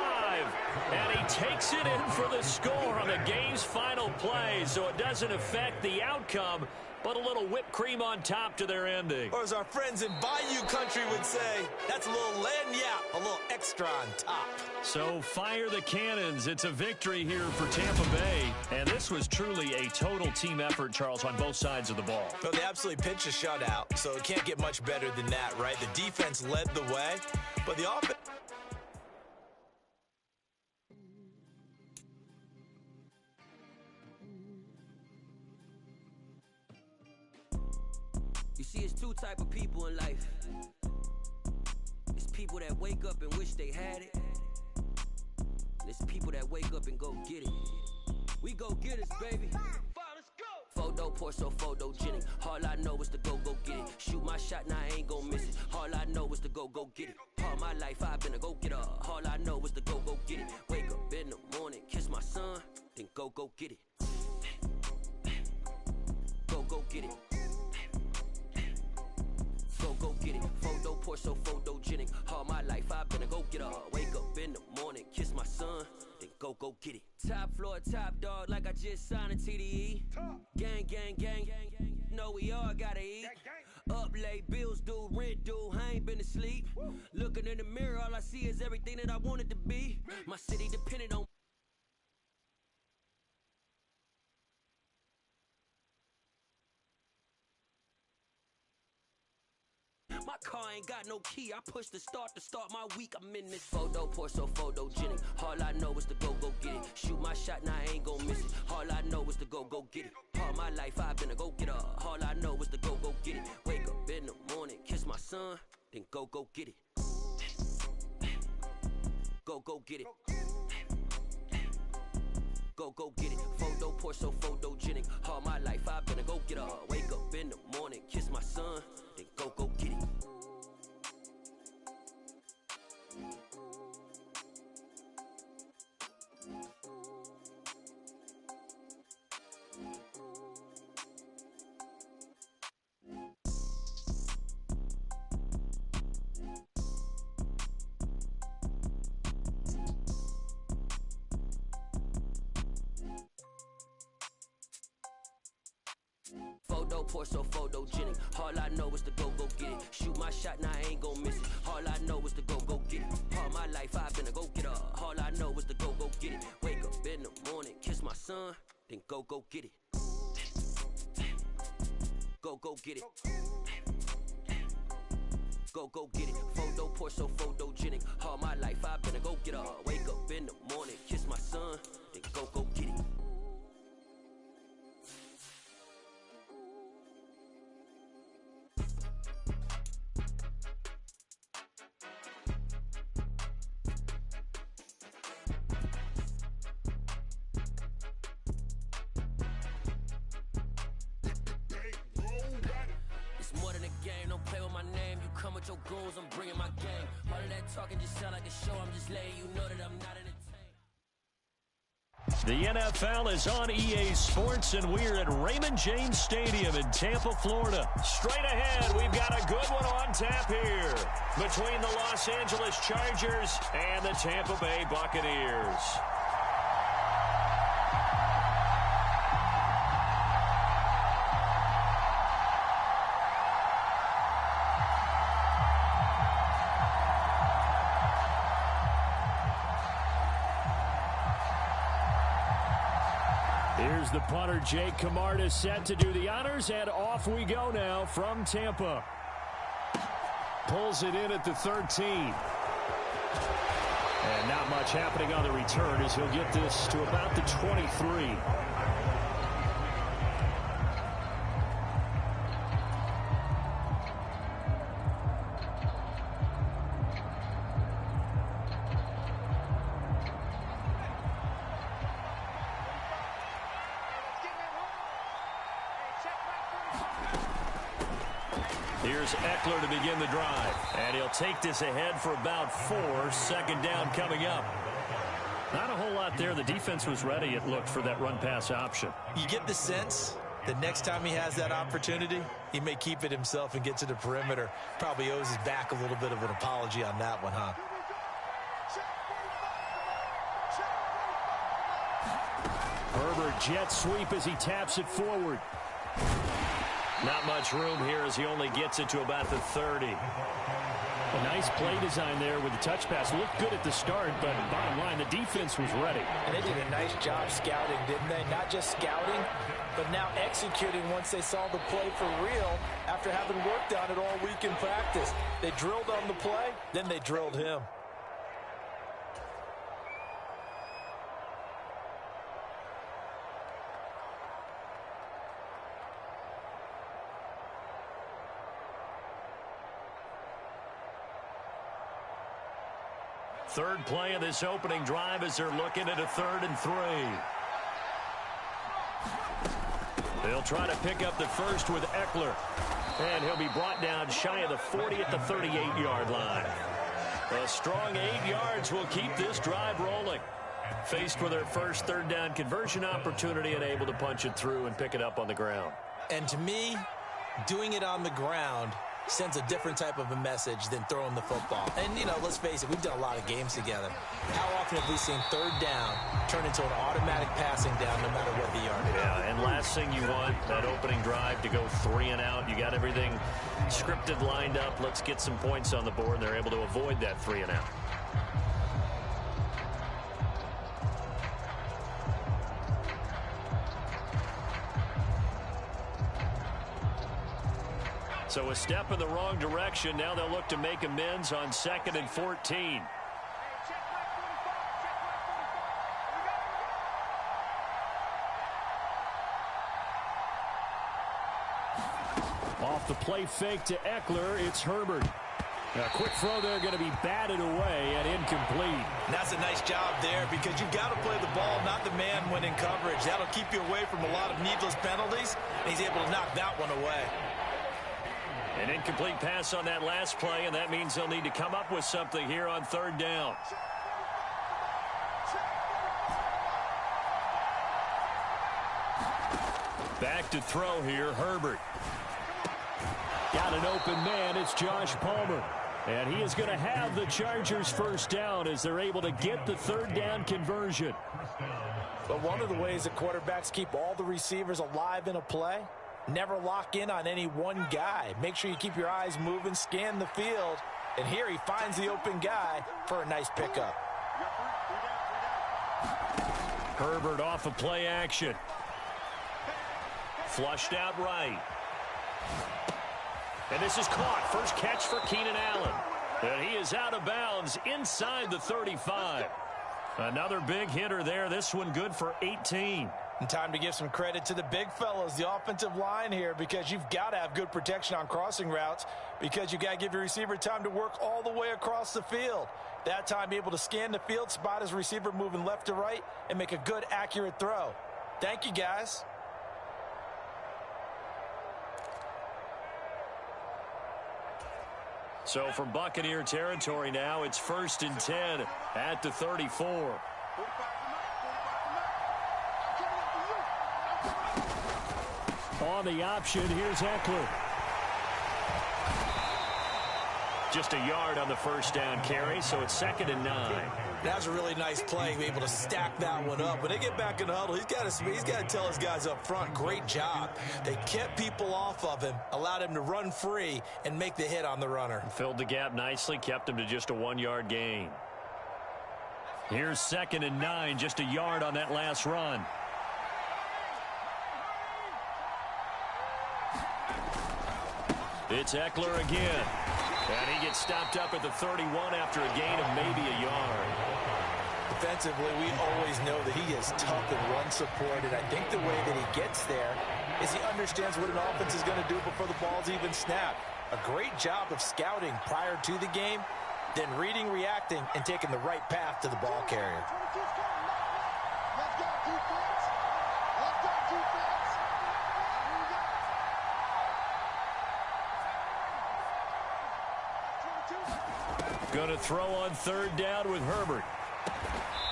And he takes it in for the score on the game's final play, so it doesn't affect the outcome, but a little whipped cream on top to their ending. Or as our friends in Bayou Country would say, that's a little lagniappe, a little extra on top. So fire the cannons. It's a victory here for Tampa Bay. And this was truly a total team effort, Charles, on both sides of the ball. Well, they absolutely pitched a shutout, so it can't get much better than that, right? The defense led the way, but the offense... You see, it's two type of people in life. It's people that wake up and wish they had it. And it's people that wake up and go get it. We go get it, baby. Photo pour so photogenic. All I know is to go get it. Shoot my shot, now I ain't gon' miss it. All I know is to go get it. All my life I've been a go-getter. All I know is to go get it. Wake up in the morning, kiss my son, then go get it. Go get it. Go get it. Photo pour so photogenic. All my life I've been a go-getter. Wake up in the morning, kiss my son, then go get it. Top floor, top dog, like I just signed a TDE. Gang, gang, gang, gang. Know we all gotta eat. Up late, bills due, rent due, I ain't been asleep. Looking in the mirror, all I see is everything that I wanted to be. My city depended on. My car ain't got no key. I push the start my week. I'm in this photo pour so photogenic. All I know is to go get it. Shoot my shot, now I ain't gon' miss it. All I know is to go get it. All my life I've been a go-getter. All I know is to go get it. Wake up in the morning, kiss my son, then go get it. Go get it. Go get it. Photo pour so photogenic. All my life I've been a go-getter. Wake up in the morning, kiss my son, then go get it. Photo pour so photogenic. All I know is to go get it. Shoot my shot, now I ain't gon' miss it. All I know is to go get it. All my life I've been a go-getter. All I know is to go get it. Wake up in the morning, kiss my son, then go get it. Go get it. Go get it. Photo pour so photogenic. All my life I've been a go-getter. Wake up in the morning, kiss my son, then go get it. game. Don't play with my name. You come with your goons, I'm bringing my game. All of that talking just sound like a show. I'm just letting you know that I'm not entertained. The NFL is on EA Sports, and we're at Raymond James Stadium in Tampa, Florida. Straight ahead, we've got a good one on tap here between the Los Angeles Chargers and the Tampa Bay Buccaneers. Here's the punter, Jake Camarda, set to do the honors, and off we go now from Tampa. Pulls it in at the 13. And not much happening on the return as he'll get this to about the 23. Here's Eckler to begin the drive. And he'll take this ahead for about 4. Second down coming up. Not a whole lot there. The defense was ready, it looked, for that run-pass option. You get the sense that next time he has that opportunity, he may keep it himself and get to the perimeter. Probably owes his back a little bit of an apology on that one, huh? Herbert jet sweep as he taps it forward. Not much room here as he only gets it to about the 30. A nice play design there with the touch pass. Looked good at the start, but bottom line, the defense was ready. And they did a nice job scouting, didn't they? Not just scouting, but now executing once they saw the play for real after having worked on it all week in practice. They drilled on the play, then they drilled him. Third play of this opening drive as they're looking at a 3rd and 3. They'll try to pick up the first with Eckler. And he'll be brought down shy of the 40 at the 38-yard line. A strong 8 yards will keep this drive rolling. Faced with their first 3rd down conversion opportunity and able to punch it through and pick it up on the ground. And to me, doing it on the ground sends a different type of a message than throwing the football. And, you know, let's face it, we've done a lot of games together. How often have we seen 3rd down turn into an automatic passing down no matter what the yard is? Yeah, and last thing you want, that opening drive to go 3 and out. You got everything scripted, lined up. Let's get some points on the board, and they're able to avoid that 3 and out. So a step in the wrong direction. Now they'll look to make amends on 2nd and 14. Off the play fake to Eckler, it's Herbert. A quick throw there going to be batted away and incomplete. And that's a nice job there because you've got to play the ball, not the man when in coverage. That'll keep you away from a lot of needless penalties, and he's able to knock that one away. An incomplete pass on that last play, and that means they'll need to come up with something here on 3rd down. Back to throw here, Herbert. Got an open man, it's Josh Palmer. And he is going to have the Chargers first down as they're able to get the 3rd down conversion. But one of the ways that quarterbacks keep all the receivers alive in a play, never lock in on any one guy. Make sure you keep your eyes moving, scan the field. And here he finds the open guy for a nice pickup. Herbert off of play action. Flushed out right. And this is caught. First catch for Keenan Allen. And he is out of bounds inside the 35. Another big hitter there. This one good for 18. And time to give some credit to the big fellas, the offensive line here, because you've got to have good protection on crossing routes because you've got to give your receiver time to work all the way across the field. That time, be able to scan the field, spot his receiver moving left to right, and make a good, accurate throw. Thank you, guys. So from Buccaneer territory now, it's 1st and 10 at the 34. On the option, here's Eckler. Just a yard on the first down carry, so it's 2nd and 9. That was a really nice play, be able to stack that one up. When they get back in the huddle, he's got to tell his guys up front, great job. They kept people off of him, allowed him to run free, and make the hit on the runner. Filled the gap nicely, kept him to just a 1-yard gain. Here's 2nd and 9, just a yard on that last run. It's Eckler again. And he gets stopped up at the 31 after a gain of maybe a yard. Defensively, we always know that he is tough and run support, and I think the way that he gets there is he understands what an offense is going to do before the ball's even snapped. A great job of scouting prior to the game, then reading, reacting, and taking the right path to the ball carrier. Going to throw on 3rd down with Herbert.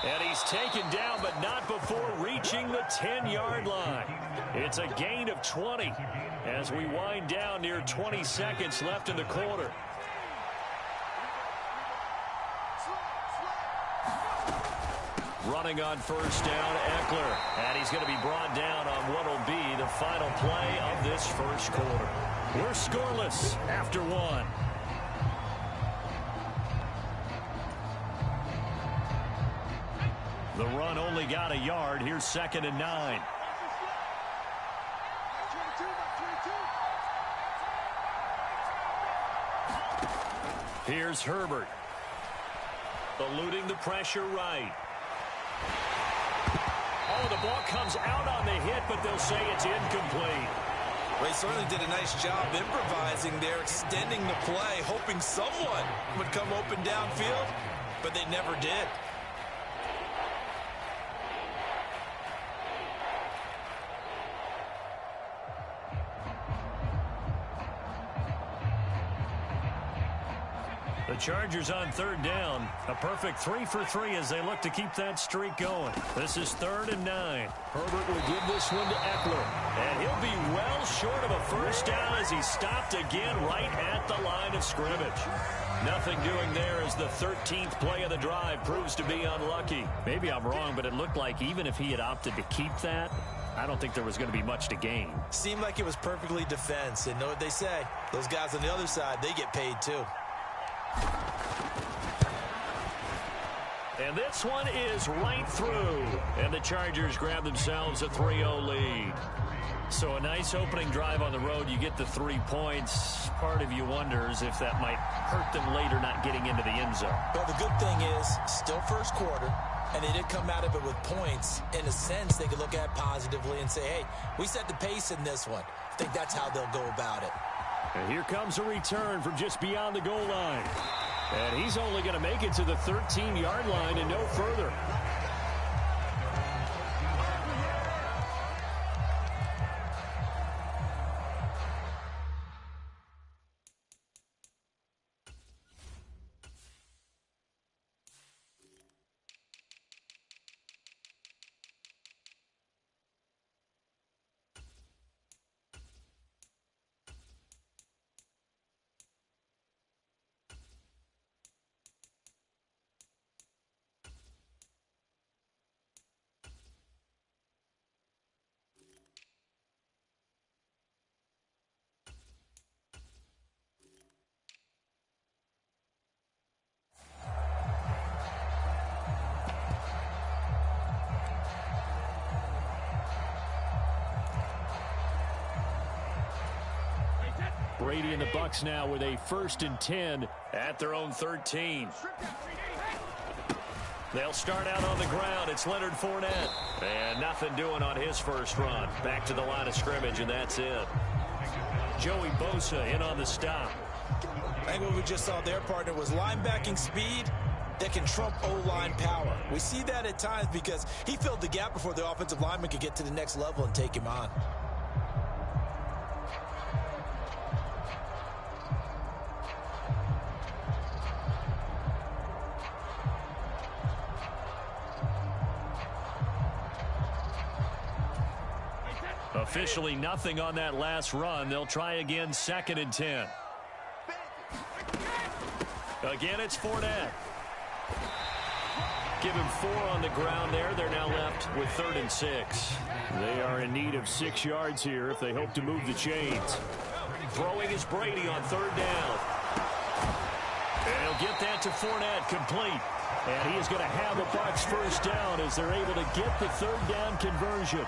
And he's taken down, but not before reaching the 10-yard line. It's a gain of 20 as we wind down near 20 seconds left in the quarter. Running on 1st down, Eckler. And he's going to be brought down on what will be the final play of this first quarter. We're scoreless after 1. The run only got a yard. Here's 2nd and 9. Here's Herbert. Eluding the pressure right. Oh, the ball comes out on the hit, but they'll say it's incomplete. Well, he certainly did a nice job improvising there, extending the play, hoping someone would come open downfield, but they never did. The Chargers on 3rd down. A perfect 3 for 3 as they look to keep that streak going. This is 3rd and 9. Herbert will give this one to Eckler. And he'll be well short of a first down as he stopped again right at the line of scrimmage. Nothing doing there as the 13th play of the drive proves to be unlucky. Maybe I'm wrong, but it looked like even if he had opted to keep that, I don't think there was going to be much to gain. Seemed like it was perfectly defense. And know what they say? Those guys on the other side, they get paid too. And this one is right through. And the Chargers grab themselves a 3-0 lead. So a nice opening drive on the road. You get the 3 points. Part of you wonders if that might hurt them later not getting into the end zone. But the good thing is, still first quarter, and they did come out of it with points. In a sense, they could look at it positively and say, hey, we set the pace in this one. I think that's how they'll go about it. And here comes a return from just beyond the goal line. And he's only going to make it to the 13-yard line and no further. Brady and the Bucs now with a 1st and 10 at their own 13. They'll start out on the ground. It's Leonard Fournette. And nothing doing on his first run. Back to the line of scrimmage, and that's it. Joey Bosa in on the stop. I think what we just saw there, partner, was linebacking speed that can trump O-line power. We see that at times because he filled the gap before the offensive lineman could get to the next level and take him on. Officially nothing on that last run. They'll try again, 2nd and 10. Again, it's Fournette. Give him 4 on the ground there. They're now left with 3rd and 6. They are in need of 6 yards here if they hope to move the chains. Throwing is Brady on 3rd down. And he'll get that to Fournette, complete. And he is going to have a Bucs first down as they're able to get the 3rd down conversion.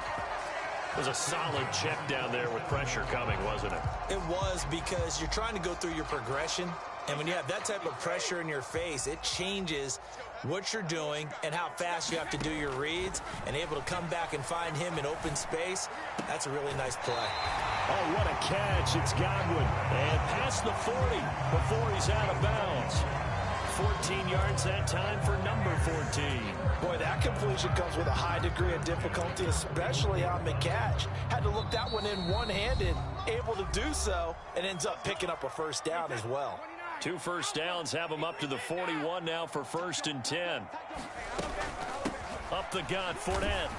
It was a solid check down there with pressure coming, wasn't it? It was, because you're trying to go through your progression, and when you have that type of pressure in your face, it changes what you're doing and how fast you have to do your reads, and able to come back and find him in open space. That's a really nice play. Oh, what a catch. It's Godwin. And past the 40 before he's out of bounds. 14 yards that time for number 14. Boy, that completion comes with a high degree of difficulty, especially on the catch. Had to look that one in one-handed, able to do so, and ends up picking up a first down as well. 2 first downs have him up to the 41 now for 1st and 10. Up the gut, Fournette.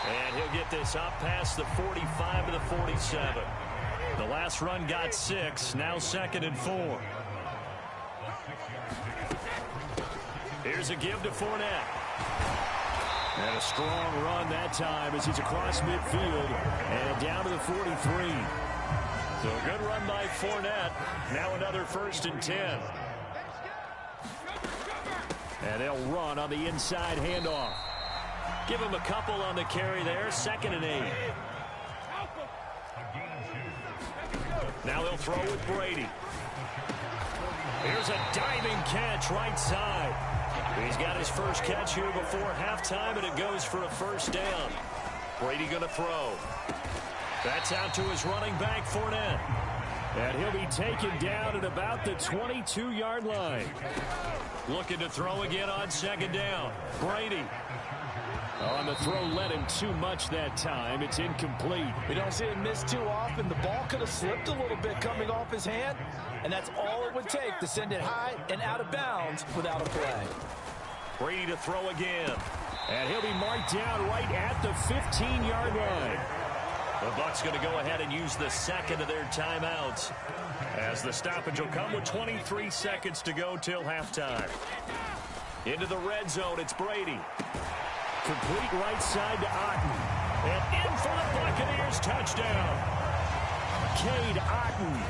And he'll get this up past the 45 to the 47. The last run got 6, now 2nd and 4. Here's a give to Fournette. And a strong run that time as he's across midfield and down to the 43. So a good run by Fournette. Now another 1st and 10. And they'll run on the inside handoff. Give him a couple on the carry there. 2nd and 8. Now they'll throw with Brady. Here's a diving catch right side. He's got his first catch here before halftime, and it goes for a first down. Brady going to throw. That's out to his running back, Fournette. And he'll be taken down at about the 22-yard line. Looking to throw again on 2nd down. Brady. Oh, and the throw led him too much that time. It's incomplete. We don't see him miss too often. The ball could have slipped a little bit coming off his hand, and that's all it would take to send it high and out of bounds without a play. Brady to throw again. And he'll be marked down right at the 15-yard line. The Bucs going to go ahead and use the 2nd of their timeouts, as the stoppage will come with 23 seconds to go till halftime. Into the red zone, it's Brady. Complete right side to Otten. And in for the Buccaneers touchdown. Cade Otten.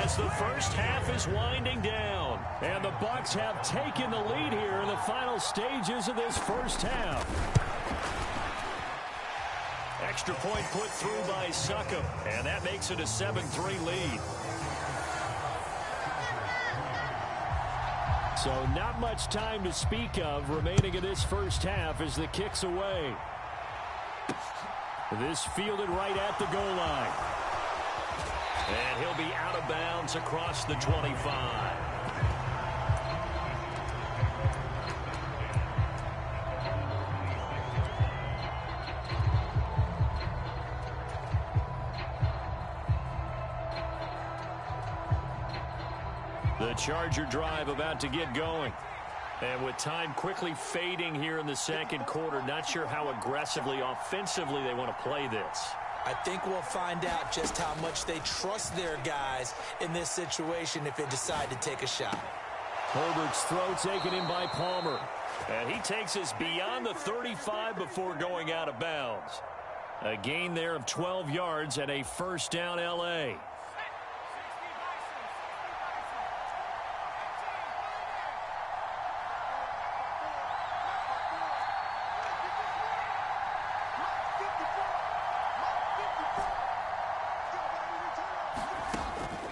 As the first half is winding down. And the Bucs have taken the lead here in the final stages of this first half. Extra point put through by Succop, and that makes it a 7-3 lead. So not much time to speak of remaining in this first half as the kick's away. This fielded right at the goal line. And he'll be out of bounds across the 25. The Charger drive about to get going. And with time quickly fading here in the second quarter, not sure how aggressively, offensively they want to play this. I think we'll find out just how much they trust their guys in this situation if they decide to take a shot. Herbert's throw taken in by Palmer. And he takes us beyond the 35 before going out of bounds. A gain there of 12 yards and a first down L.A.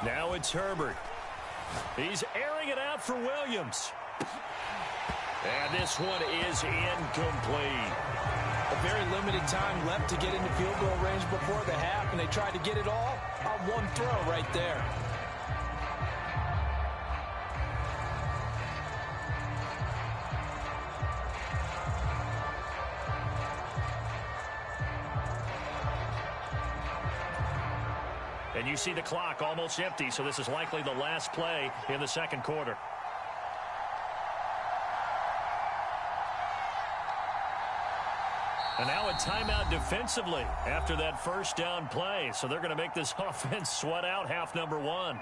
Now it's Herbert. He's airing it out for Williams. And this one is incomplete. A very limited time left to get into field goal range before the half, and they tried to get it all on one throw right there. And you see the clock almost empty, so this is likely the last play in the second quarter. And now a timeout defensively after that first down play. So they're going to make this offense sweat out half number one.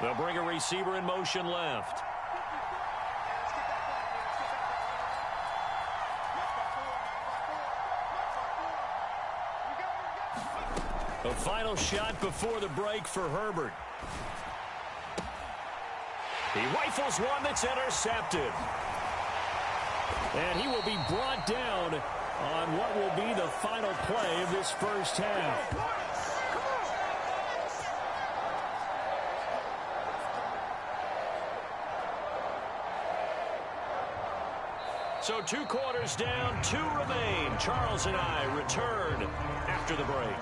They'll bring a receiver in motion left. A final shot before the break for Herbert. He rifles one that's intercepted. And he will be brought down on what will be the final play of this first half. So 2 quarters down, 2 remain. Charles and I return after the break.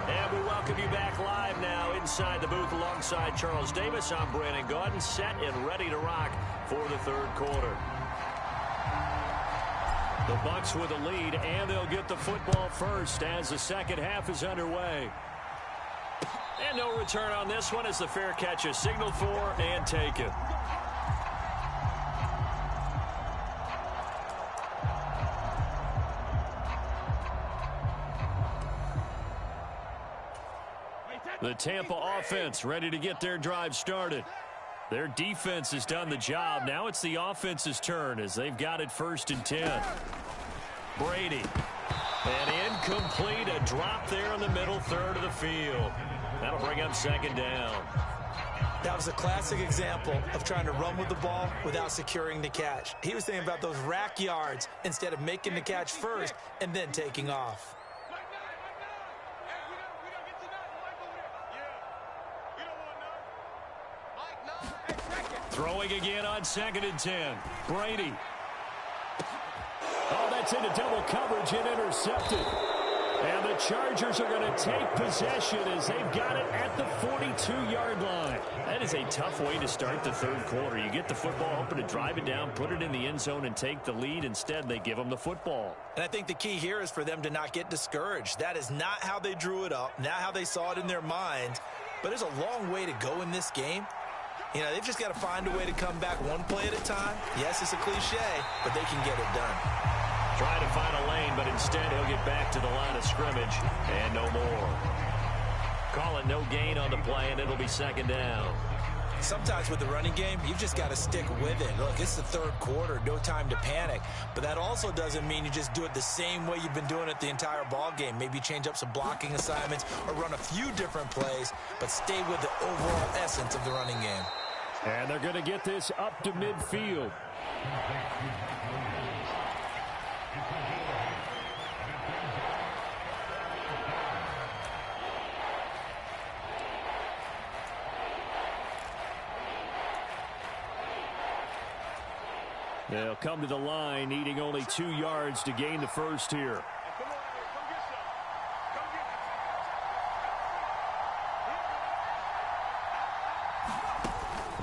And we welcome you back live now inside the booth alongside Charles Davis. I'm Brandon Gaudin, set and ready to rock for the third quarter. The Bucs with a lead, and they'll get the football first as the second half is underway. And no return on this one as the fair catch is signaled for and taken. The Tampa offense ready to get their drive started. Their defense has done the job. Now it's the offense's turn as they've got it 1st and 10. Brady. And incomplete. A drop there in the middle third of the field. That'll bring up 2nd down. That was a classic example of trying to run with the ball without securing the catch. He was thinking about those rack yards instead of making the catch first and then taking off. Throwing again on 2nd and 10. Brady. Oh, that's into double coverage and intercepted. And the Chargers are going to take possession as they've got it at the 42-yard line. That is a tough way to start the third quarter. You get the football, hoping to drive it down, put it in the end zone, and take the lead. Instead, they give them the football. And I think the key here is for them to not get discouraged. That is not how they drew it up, not how they saw it in their minds. But there's a long way to go in this game. You know, they've just got to find a way to come back one play at a time. Yes, it's a cliche, but they can get it done. Trying to find a lane, but instead he'll get back to the line of scrimmage and no more. Call it no gain on the play, and it'll be 2nd down. Sometimes with the running game, you've just got to stick with it. Look, it's the third quarter, no time to panic. But that also doesn't mean you just do it the same way you've been doing it the entire ball game. Maybe change up some blocking assignments or run a few different plays, but stay with the overall essence of the running game. And they're going to get this up to midfield. They'll come to the line, needing only 2 yards to gain the first here.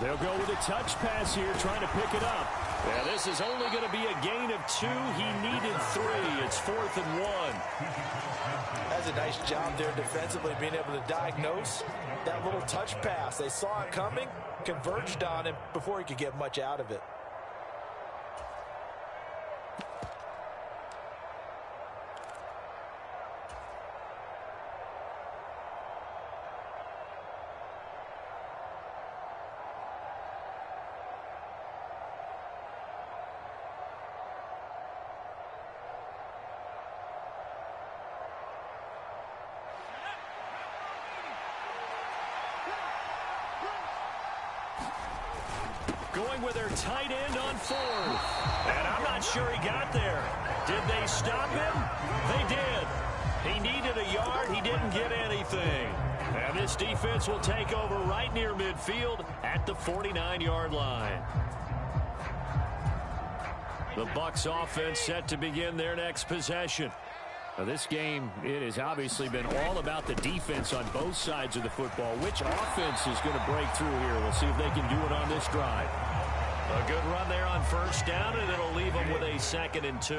They'll go with a touch pass here, trying to pick it up. Yeah, this is only going to be a gain of 2. He needed 3. It's 4th and 1. That's a nice job there defensively, being able to diagnose that little touch pass. They saw it coming, converged on him before he could get much out of it. Going with their tight end on 4th. And I'm not sure he got there. Did they stop him? They did. He needed a yard. He didn't get anything. And this defense will take over right near midfield at the 49-yard line. The Bucs offense set to begin their next possession. Now, this game, it has obviously been all about the defense on both sides of the football. Which offense is going to break through here? We'll see if they can do it on this drive. A good run there on 1st down, and it'll leave them with a 2nd and 2.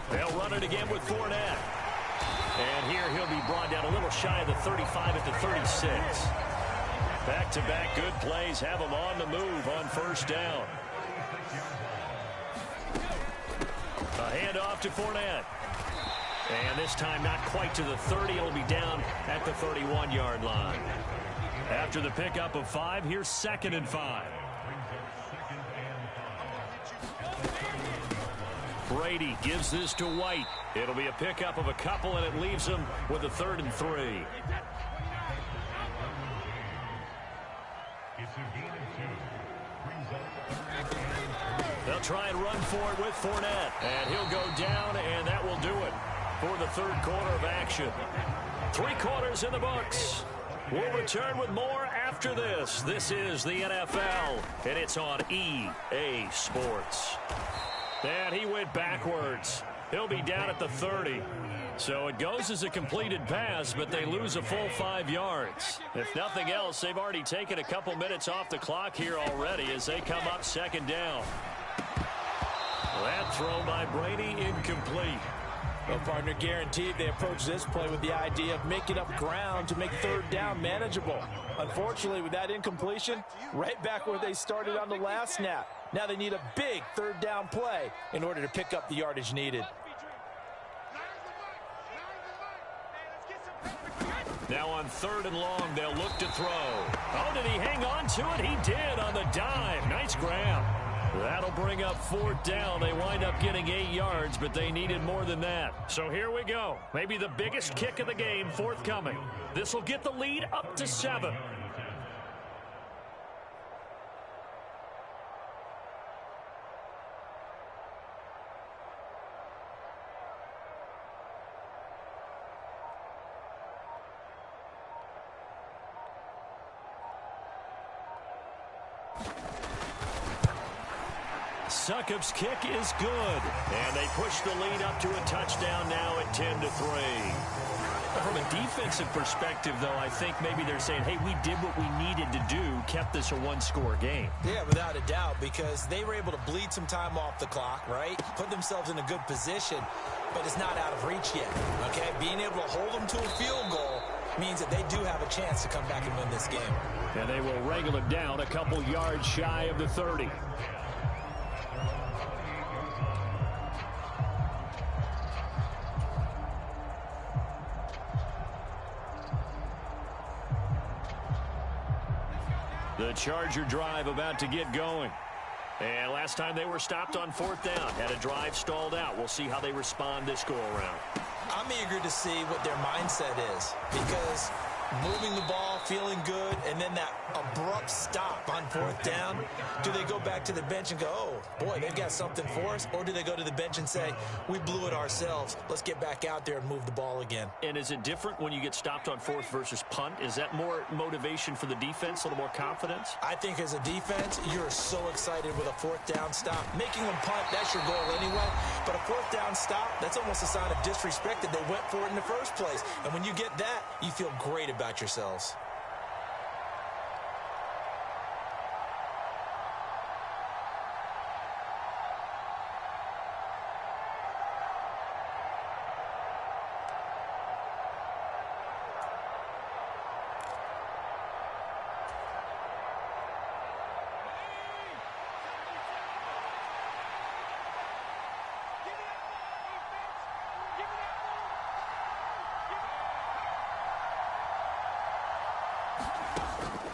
They'll run it again with Fournette. And here he'll be brought down a little shy of the 35 at the 36. Back-to-back good plays have him on the move on first down. A handoff to Fournette. And this time not quite to the 30. It'll be down at the 31-yard line. After the pickup of 5, here's 2nd and 5. Brady gives this to White. It'll be a pickup of a couple, and it leaves him with a 3rd and 3. They'll try and run for it with Fournette. And he'll go down, and that will do it for the 3rd quarter of action. 3 quarters in the books. We'll return with more after this. This is the NFL, and it's on EA Sports. And he went backwards. He'll be down at the 30. So it goes as a completed pass, but they lose a full 5 yards. If nothing else, they've already taken a couple minutes off the clock here already as they come up 2nd down. That throw by Brady incomplete. Well, partner, guaranteed they approach this play with the idea of making up ground to make 3rd down manageable. Unfortunately, with that incompletion, right back where they started on the last snap. Now they need a big 3rd down play in order to pick up the yardage needed. Now on 3rd and long, they'll look to throw. Oh, did he hang on to it? He did on the dime. Nice grab. That'll bring up 4th down. They wind up getting 8 yards, but they needed more than that. So here we go. Maybe the biggest kick of the game forthcoming. This will get the lead up to 7. Succop's kick is good. And they push the lead up to a touchdown now at 10-3. From a defensive perspective, though, I think maybe they're saying, hey, we did what we needed to do, kept this a 1-score game. Yeah, without a doubt, because they were able to bleed some time off the clock, right? Put themselves in a good position, but it's not out of reach yet, okay? Being able to hold them to a field goal means that they do have a chance to come back and win this game. And they will wrangle it down a couple yards shy of the 30. The Charger drive about to get going. And last time they were stopped on 4th down, had a drive stalled out. We'll see how they respond this go-around. I'm eager to see what their mindset is, because moving the ball, feeling good, and then that abrupt stop on 4th down, do they go back to the bench and go, oh, boy, they've got something for us? Or do they go to the bench and say, we blew it ourselves, let's get back out there and move the ball again? And is it different when you get stopped on 4th versus punt? Is that more motivation for the defense, a little more confidence? I think as a defense, you're so excited with a 4th down stop. Making them punt, that's your goal anyway. But a 4th down stop, that's almost a sign of disrespect that they went for it in the first place. And when you get that, you feel great about yourselves.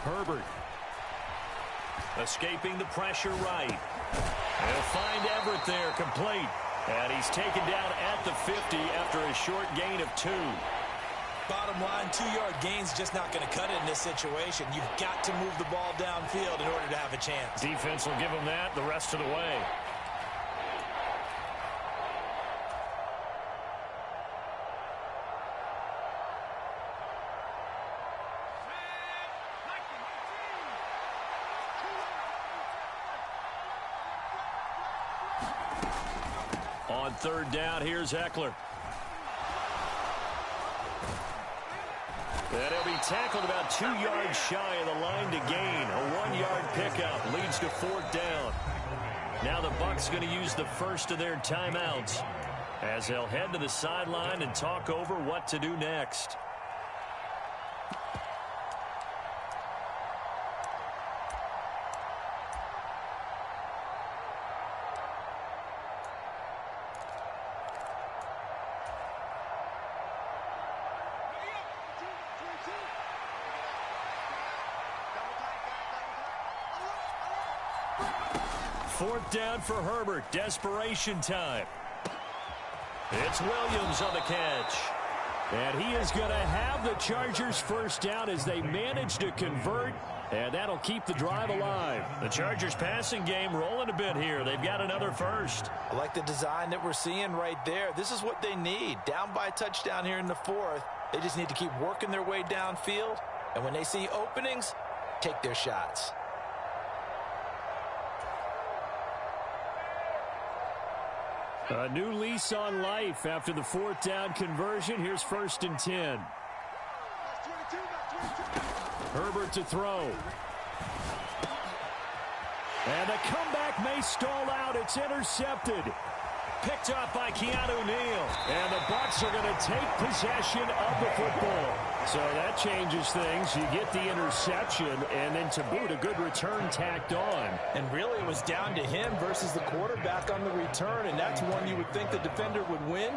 Herbert escaping the pressure right. They'll find Everett there, complete. And he's taken down at the 50 after a short gain of 2. Bottom line, 2-yard gain's just not going to cut it in this situation. You've got to move the ball downfield in order to have a chance. Defense will give them that the rest of the way. On 3rd down, here's Eckler. And he'll be tackled about 2 yards shy of the line to gain. A 1-yard pickup leads to 4th down. Now the Bucs going to use the first of their timeouts. as they'll head to the sideline and talk over what to do next. Fourth down for Herbert. Desperation time. It's Williams on the catch. And he is going to have the Chargers first down as they manage to convert, and that'll keep the drive alive. The Chargers passing game rolling a bit here. They've got another first. I like the design that we're seeing right there. This is what they need. Down by a touchdown here in the fourth. They just need to keep working their way downfield, and when they see openings, take their shots. A new lease on life after the fourth down conversion. Here's 1st and 10. Herbert to throw. And the comeback may stall out. It's intercepted. Picked up by Keanu Neal. And the Bucs are going to take possession of the football. So that changes things. You get the interception, and then to boot, a good return tacked on. And really, it was down to him versus the quarterback on the return, and that's one you would think the defender would win.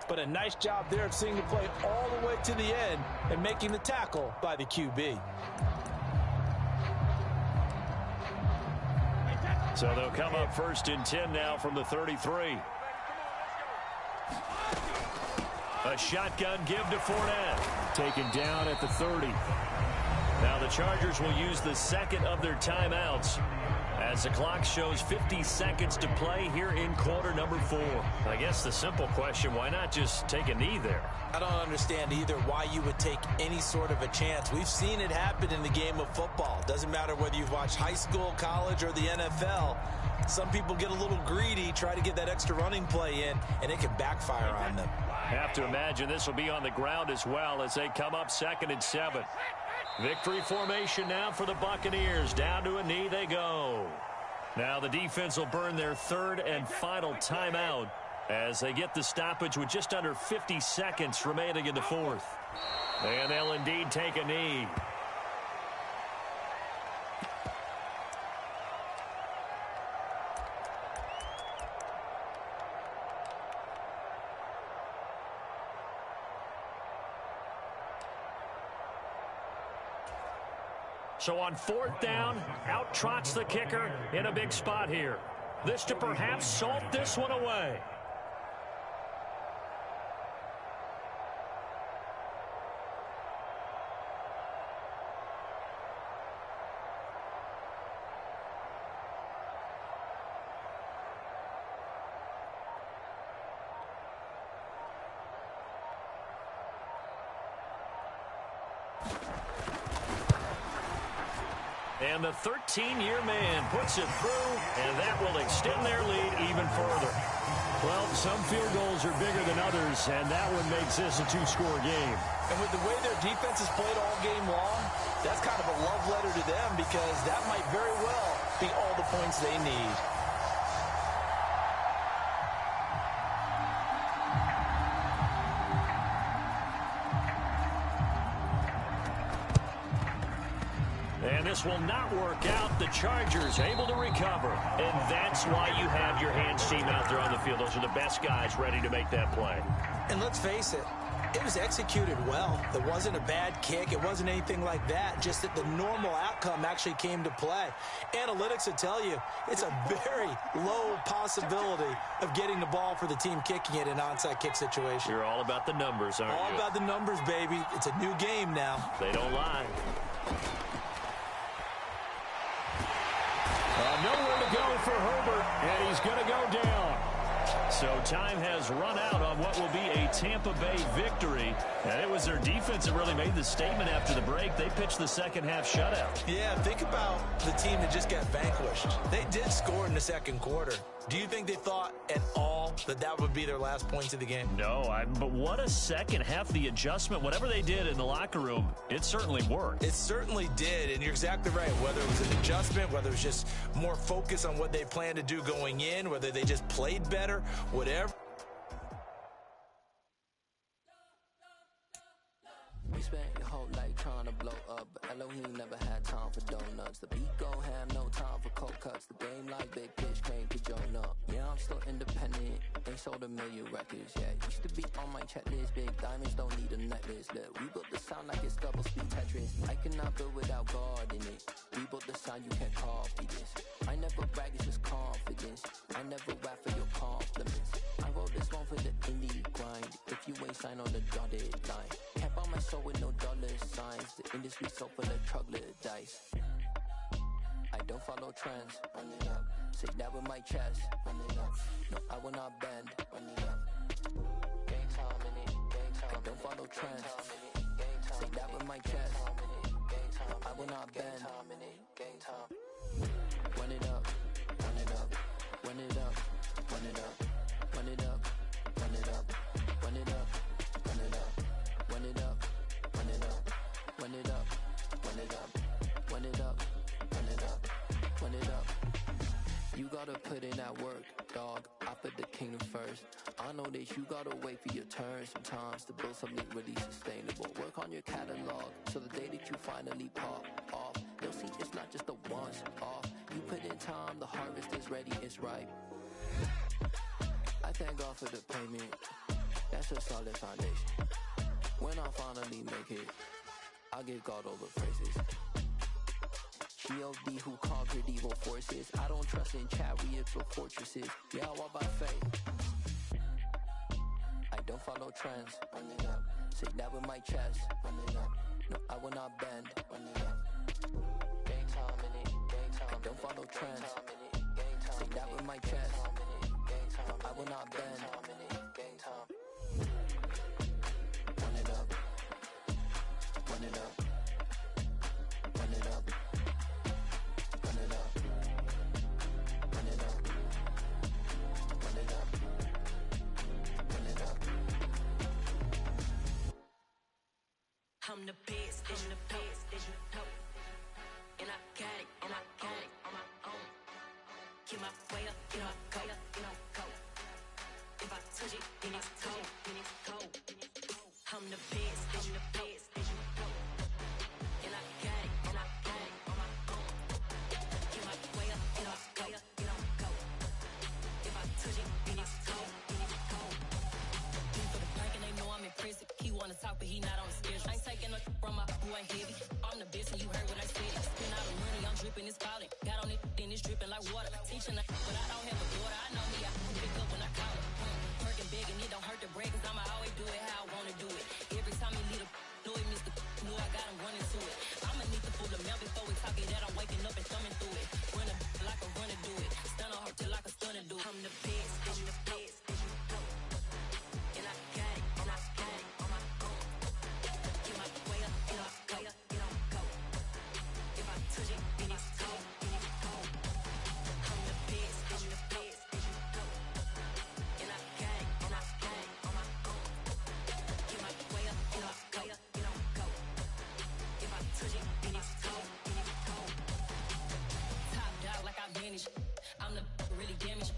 But a nice job there of seeing the play all the way to the end and making the tackle by the QB. So they'll come up 1st and 10 now from the 33. A shotgun give to Fournette. Taken down at the 30. Now the Chargers will use the second of their timeouts as the clock shows 50 seconds to play here in quarter number 4. I guess the simple question, why not just take a knee there? I don't understand either why you would take any sort of a chance. We've seen it happen in the game of football. Doesn't matter whether you've watched high school, college, or the NFL. Some people get a little greedy, try to get that extra running play in, and it can backfire on them. Have to imagine this will be on the ground as well as they come up 2nd and 7. Victory formation now for the Buccaneers. Down to a knee they go. Now the defense will burn their 3rd and final timeout as they get the stoppage with just under 50 seconds remaining in the 4th. And they'll indeed take a knee. So on 4th down, out trots the kicker in a big spot here. This to perhaps salt this one away. And the 13-year man puts it through, and that will extend their lead even further. Well, some field goals are bigger than others, and that one makes this a 2-score game. And with the way their defense has played all game long, that's kind of a love letter to them because that might very well be all the points they need. And this will not work out. The Chargers able to recover. And that's why you have your hands team out there on the field. Those are the best guys ready to make that play. And let's face it, it was executed well. It wasn't a bad kick. It wasn't anything like that. Just that the normal outcome actually came to play. Analytics will tell you it's a very low possibility of getting the ball for the team kicking it in an onside kick situation. You're all about the numbers, aren't you? All about the numbers, baby. It's a new game now. They don't lie. Nowhere to go for Herbert, and he's going to go down. So time has run out on what will be a Tampa Bay victory. And it was their defense that really made the statement after the break. They pitched the second half shutout. Yeah, think about the team that just got vanquished. They did score in the second quarter. Do you think they thought at all that that would be their last points of the game? No, but what a second half. The adjustment, whatever they did in the locker room, it certainly worked. It certainly did, and you're exactly right. Whether it was an adjustment, whether it was just more focus on what they planned to do going in, whether they just played better, whatever. You spent your whole life trying to blow up, but Elohim never had time for donuts. The beat gon' have no time for cold cuts. The game like Big Pitch came to join up. Yeah, I'm still independent, ain't sold a million records yet. Used to be on my checklist, big diamonds don't need a necklace. Look, we built the sound like it's double speed Tetris. I cannot build without God in it. We built the sound, you can't copy this. I never brag, it's just confidence. I never rap for your compliments. I wrote this one for the indie grind. If you ain't signed on the dotted line, can't buy my soul with no dollar signs. The industry so full of troglodytes. I don't follow trends. Run it up. Say that with my chest. Run it up. No, I will not bend. Run it up. Gang time in it. Gang time. I don't follow trends. Say that with my chest. No, I will not bend. Gang time. Run it up. Run it up. Run it up. Run it up. Run it up. Run it up. Run it up. Run it up. Run it up. Run it up. Run it up. Run it up. Run it up. Run it up. Run it up. You gotta put in that work, dog. I put the kingdom first. I know that you gotta wait for your turn sometimes to build something really sustainable. Work on your catalog so the day that you finally pop off, you'll see it's not just a once off. You put in time, the harvest is ready, it's ripe. I thank God for the payment. That's a solid foundation. When I finally make it, I give God all the praises. G.O.D. who conquered evil forces. I don't trust in chariots or fortresses. Yeah, I walk by faith. I don't follow trends. Run it up. Say that with my chest. Run it up. No, I will not bend. Run it up. Gang time in it. Gang time. I don't follow trends. Say that with my chest. No, I will not bend. Gang time. Run it up. Run it up. Run it up. Run it up. Run it up. Run it up. Run it up. I'm the best, I'm the best, as you know. And I got it, and I got it on my own. Get my way up, get my go, go. If I touch it, then it's cold, then it's cold. I'm the best, as you know. And I got it, and I got it on my own. Get my way up, get my go, go. If I touch it, then it's cold, then it's cold. Been for the prank and they know I'm impressive. He wanna talk, but he not on the schedule. I ain't taking no from my who ain't heavy. I'm the best and you heard what I said. Spend all the money, I'm dripping, it's falling. Got on it, then it's dripping like water. Teaching but I don't have a daughter. I know me, I can pick up when I call her. Perking big and it don't hurt to break, cause I'ma always do it how I wanna do it. Every time he lead a know it, Mr. Know I got him running to it. I'ma need to pull the mail before we talk it that I'm waking up and thumbing through it. Run a like a runner do it. Stun on her till like a stunner do it. I'm the best, I'm the best, as you know. And I got it, and I got it on my own. Get my way up, get my go, go. If I touch it, then it's cold, then it's cold. I'm the best, I'm the best, as you know. And I got it, and I got it on my own. Get my way up, get my go, go. If I touch it, then it's cold, then it's cold. Top dog like I vanished. I'm the really damaged.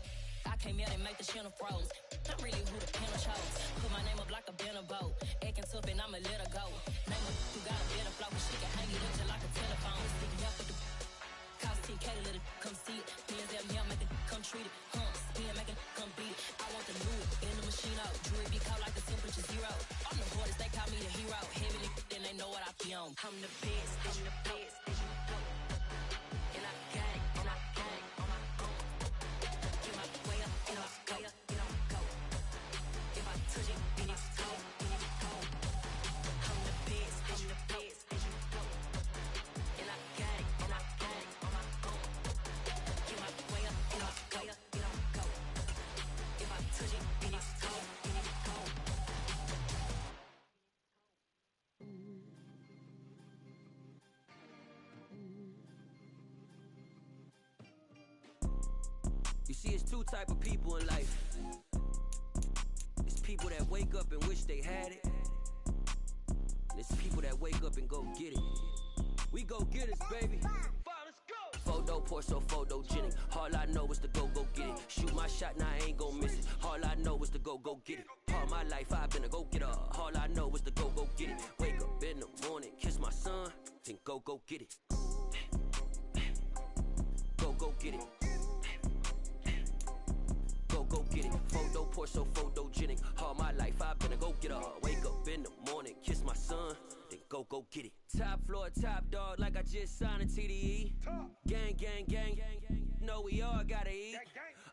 I came out and make the channel froze. I'm really who the panel chose. Put my name up like a banner boat. Acting tough and I'ma let her go. Name her who got a better flow. Cause she can hang it up just like a telephone. Sticking up with the cost 10K to let it come see it. Hands down here, make it come treat it. Spin, make it come beat it. I want the new in the machine out. Jewelry be cold like the temperature zero. I'm the hardest, they call me the hero. Heavily, then they know what I be on. I'm the best, I'm the best, as you know. And I got it, and I got it on my own. Get my way up, get my go, go. If I touch it, then it's cold, then it's cold. I'm the best, as you know. And I got it, and I got it on my own. Get my way up, get my go, go. If I touch it, then it's cold, then it's cold. You see, it's two type of people in life. It's people that wake up and wish they had it. And it's people that wake up and go get it. We go get it, baby. Photo poor, so photogenic. All I know is to go get it. Shoot my shot, now I ain't gon' miss it. All I know is to go get it. All my life I've been a go-getter. All I know is to go get it. Wake up go get it. Go get it. Go get it. Photo poor, so photogenic. All my life I've been a go getter. Wake up in the morning, kiss my son, then go get it. Top floor, top dog, like I just signed a TDE. Gang, gang, gang. No, we all gotta eat.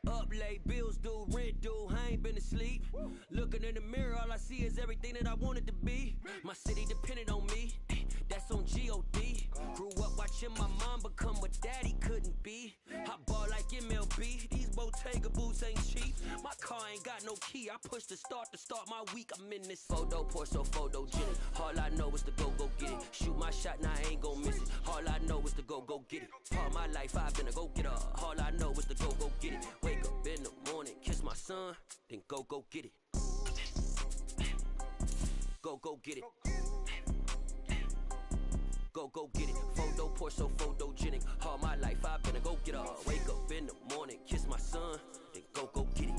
Up late, bills due, rent due, I ain't been asleep. Looking in the mirror, all I see is everything that I wanted to be. My city depended on me, that's on G.O.D. Grew up watching my mom become what daddy couldn't be. I ball like MLB, these Bottega boots ain't cheap. My car ain't got no key, I push the start to start my week. I'm in this photo poor, so photogenic. All I know is to go get it. Shoot my shot, now I ain't gon' miss it. All I know is to go get it. All my life I've been a go-getter. All I know is to go get it. Wake up in the morning, kiss my son, then go get it. Go get it. Go get it. Photo poor, so photogenic. All my life I've been a go-getter. Wake up in the morning, kiss my son, then go get it.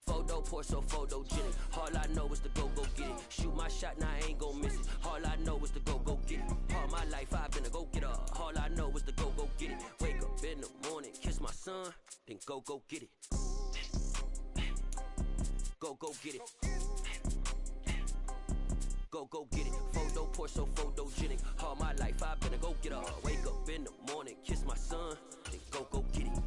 Photo poor, so photogenic. All I know is to go get it. Shoot my shot, now I ain't gon' miss it. All I know is to go get it. All my life I've been a go-getter. All I know is to go get it. Wake up in the morning, kiss my son, then go get it. Go get it. Go get it. Photo poor, so photogenic. All my life I've been a go-getter. Wake up in the morning, kiss my son, then go get it.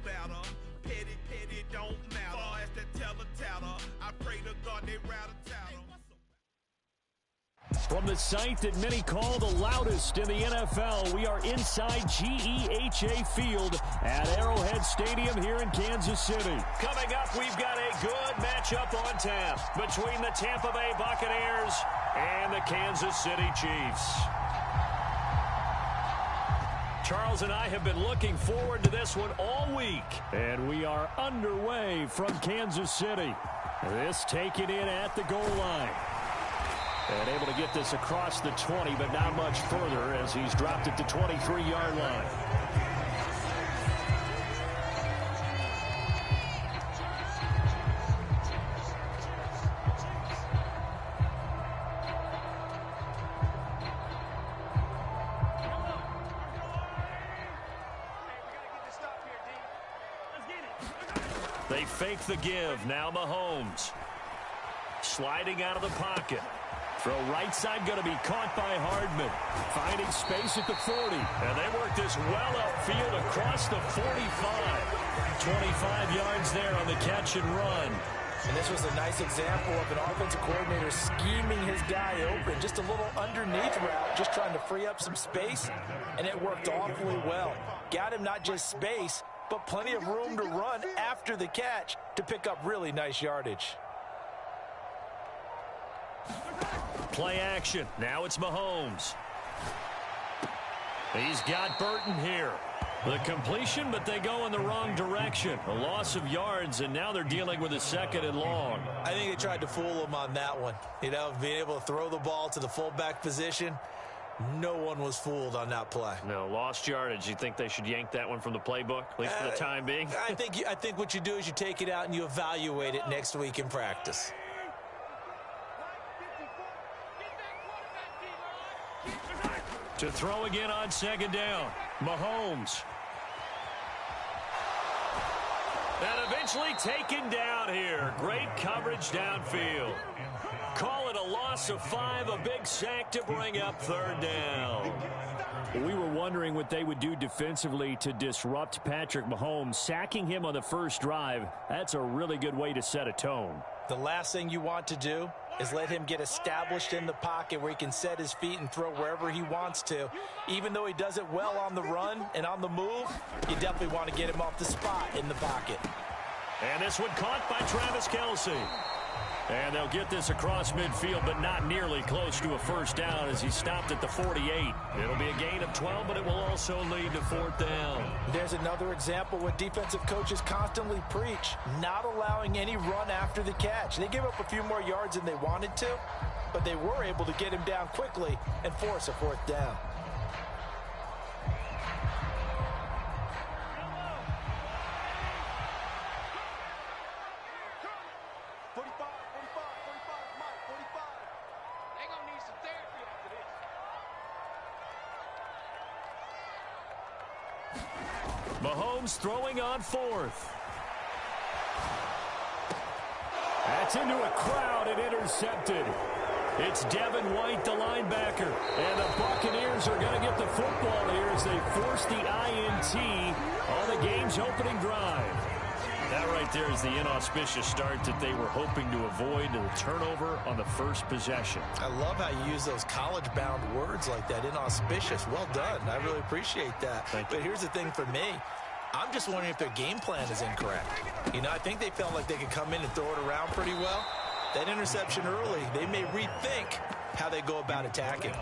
Better, petty, don't matter. Far as the teller, I pray to God they rattle tattle. From the site that many call the loudest in the NFL, we are inside GEHA Field at Arrowhead Stadium here in Kansas City. Coming up, we've got a good matchup on tap between the Tampa Bay Buccaneers and the Kansas City Chiefs. Charles and I have been looking forward to this one all week. And we are underway from Kansas City. This taken in at the goal line. And able to get this across the 20, but not much further as he's dropped it to 23-yard line. They fake the give. Now Mahomes. Sliding out of the pocket. Throw right side going to be caught by Hardman. Finding space at the 40. And they work this well upfield across the 45. 25 yards there on the catch and run. And this was a nice example of an offensive coordinator scheming his guy open. Just a little underneath route, just trying to free up some space. And it worked awfully well. Got him not just space, but plenty of room to run after the catch to pick up really nice yardage. Play action. Now it's Mahomes. He's got Burton here. The completion, but they go in the wrong direction. A loss of yards, and now they're dealing with a second and long. I think they tried to fool him on that one. You know, being able to throw the ball to the fullback position. No one was fooled on that play. No, lost yardage. You think they should yank that one from the playbook, at least for the time being? I think what you do is you take it out and you evaluate it next week in practice. To throw again on second down. Mahomes. And eventually taken down here. Great coverage downfield. Call it a loss of 5, a big sack to bring up third down. We were wondering what they would do defensively to disrupt Patrick Mahomes. Sacking him on the first drive, that's a really good way to set a tone. The last thing you want to do is let him get established in the pocket where he can set his feet and throw wherever he wants to. Even though he does it well on the run and on the move, you definitely want to get him off the spot in the pocket. And this one caught by Travis Kelce. And they'll get this across midfield, but not nearly close to a first down as he stopped at the 48. It'll be a gain of 12, but it will also lead to fourth down. There's another example what defensive coaches constantly preach, not allowing any run after the catch. They gave up a few more yards than they wanted to, but they were able to get him down quickly and force a fourth down. Mahomes throwing on fourth. That's into a crowd and intercepted. It's Devin White, the linebacker. And the Buccaneers are going to get the football here as they force the INT on the game's opening drive. That right there is the inauspicious start that they were hoping to avoid, the turnover on the first possession. I love how you use those college-bound words like that, inauspicious. Well done. I really appreciate that. But here's the thing for me. I'm just wondering if their game plan is incorrect. You know, I think they felt like they could come in and throw it around pretty well. That interception early, they may rethink how they go about attacking.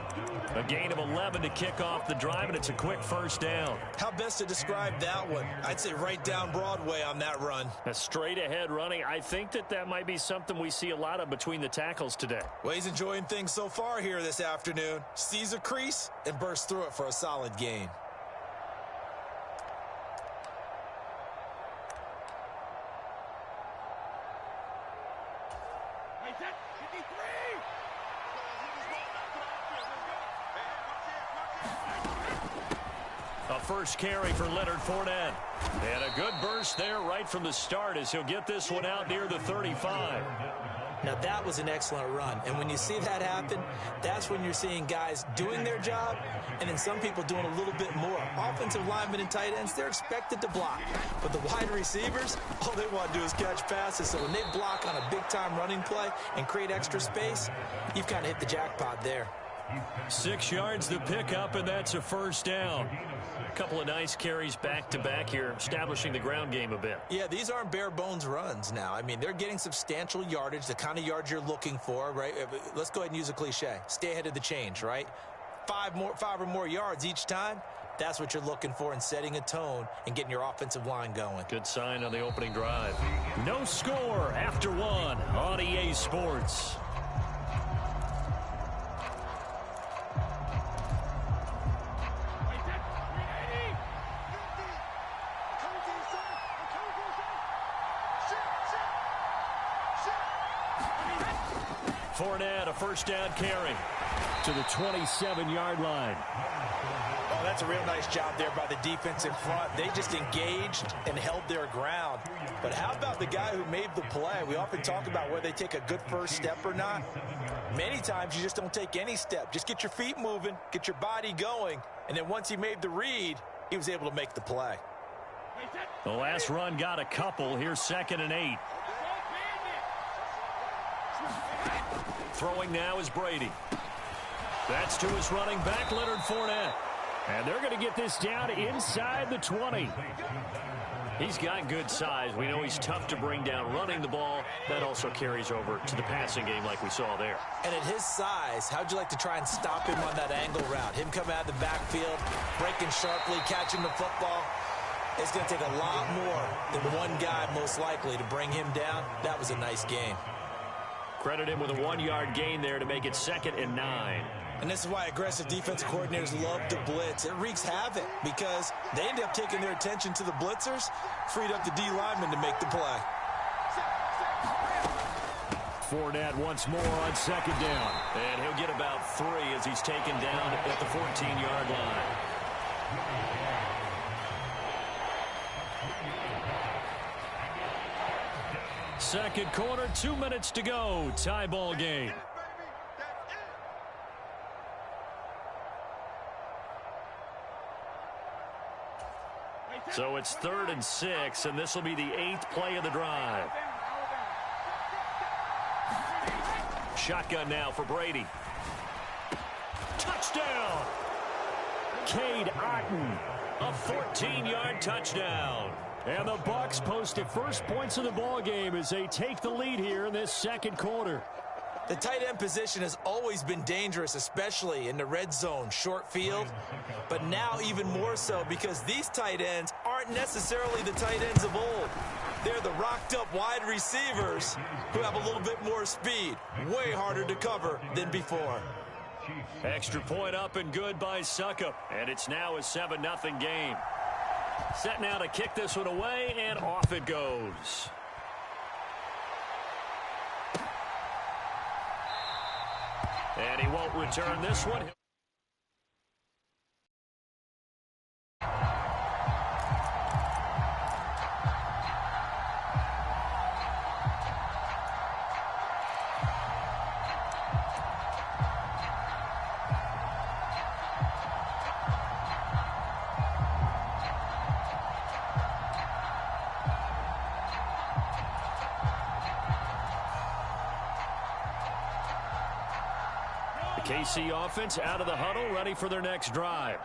A gain of 11 to kick off the drive, and it's a quick first down. How best to describe that one? I'd say right down Broadway on that run. A straight-ahead running. I think that might be something we see a lot of between the tackles today. Well, he's enjoying things so far here this afternoon. Sees a crease and bursts through it for a solid gain. A first carry for Leonard Fournette. And a good burst there right from the start as he'll get this one out near the 35. Now, that was an excellent run. And when you see that happen, that's when you're seeing guys doing their job and then some people doing a little bit more. Offensive linemen and tight ends, they're expected to block. But the wide receivers, all they want to do is catch passes. So when they block on a big-time running play and create extra space, you've kind of hit the jackpot there. 6 yards to pick up, and that's a first down. A couple of nice carries back-to-back here, establishing the ground game a bit. Yeah, these aren't bare-bones runs now. I mean, they're getting substantial yardage, the kind of yards you're looking for, right? Let's go ahead and use a cliche. Stay ahead of the change, right? 5 or more yards each time. That's what you're looking for in setting a tone and getting your offensive line going. Good sign on the opening drive. No score after one on EA Sports. Fournette, a first down carry To the 27-yard line. Oh, that's a real nice job there by the defense in front. They just engaged and held their ground. But how about the guy who made the play? We often talk about whether they take a good first step or not. Many times you just don't take any step. Just get your feet moving, get your body going, and then once he made the read, he was able to make the play. The last run got a couple. Here's 2nd and 8. Throwing now is Brady. That's to his running back, Leonard Fournette. And they're going to get this down inside the 20. He's got good size. We know he's tough to bring down running the ball. That also carries over to the passing game like we saw there. And at his size, how'd you like to try and stop him on that angle route? Him coming out of the backfield, breaking sharply, catching the football. It's going to take a lot more than one guy most likely to bring him down. That was a nice game. Credit him with a 1-yard gain there to make it 2nd and 9. And this is why aggressive defensive coordinators love to blitz. It wreaks havoc because they end up taking their attention to the blitzers, freed up the D lineman to make the play. Fournette once more on 2nd down. And he'll get about 3 as he's taken down at the 14-yard line. Second quarter, 2 minutes to go. Tie ball game. So it's 3rd and 6, and this will be the 8th play of the drive. shotgun now for Brady. Touchdown! Cade Otton, a 14-yard touchdown. And the Bucs post the first points of the ball game as they take the lead here in this second quarter. The tight end position has always been dangerous, especially in the red zone, short field. But now even more so because these tight ends aren't necessarily the tight ends of old. They're the rocked-up wide receivers who have a little bit more speed. Way harder to cover than before. Extra point up and good by Succop. And it's now a 7-0 game. Set now to kick this one away, and off it goes. And he won't return this one. KC offense out of the huddle, ready for their next drive.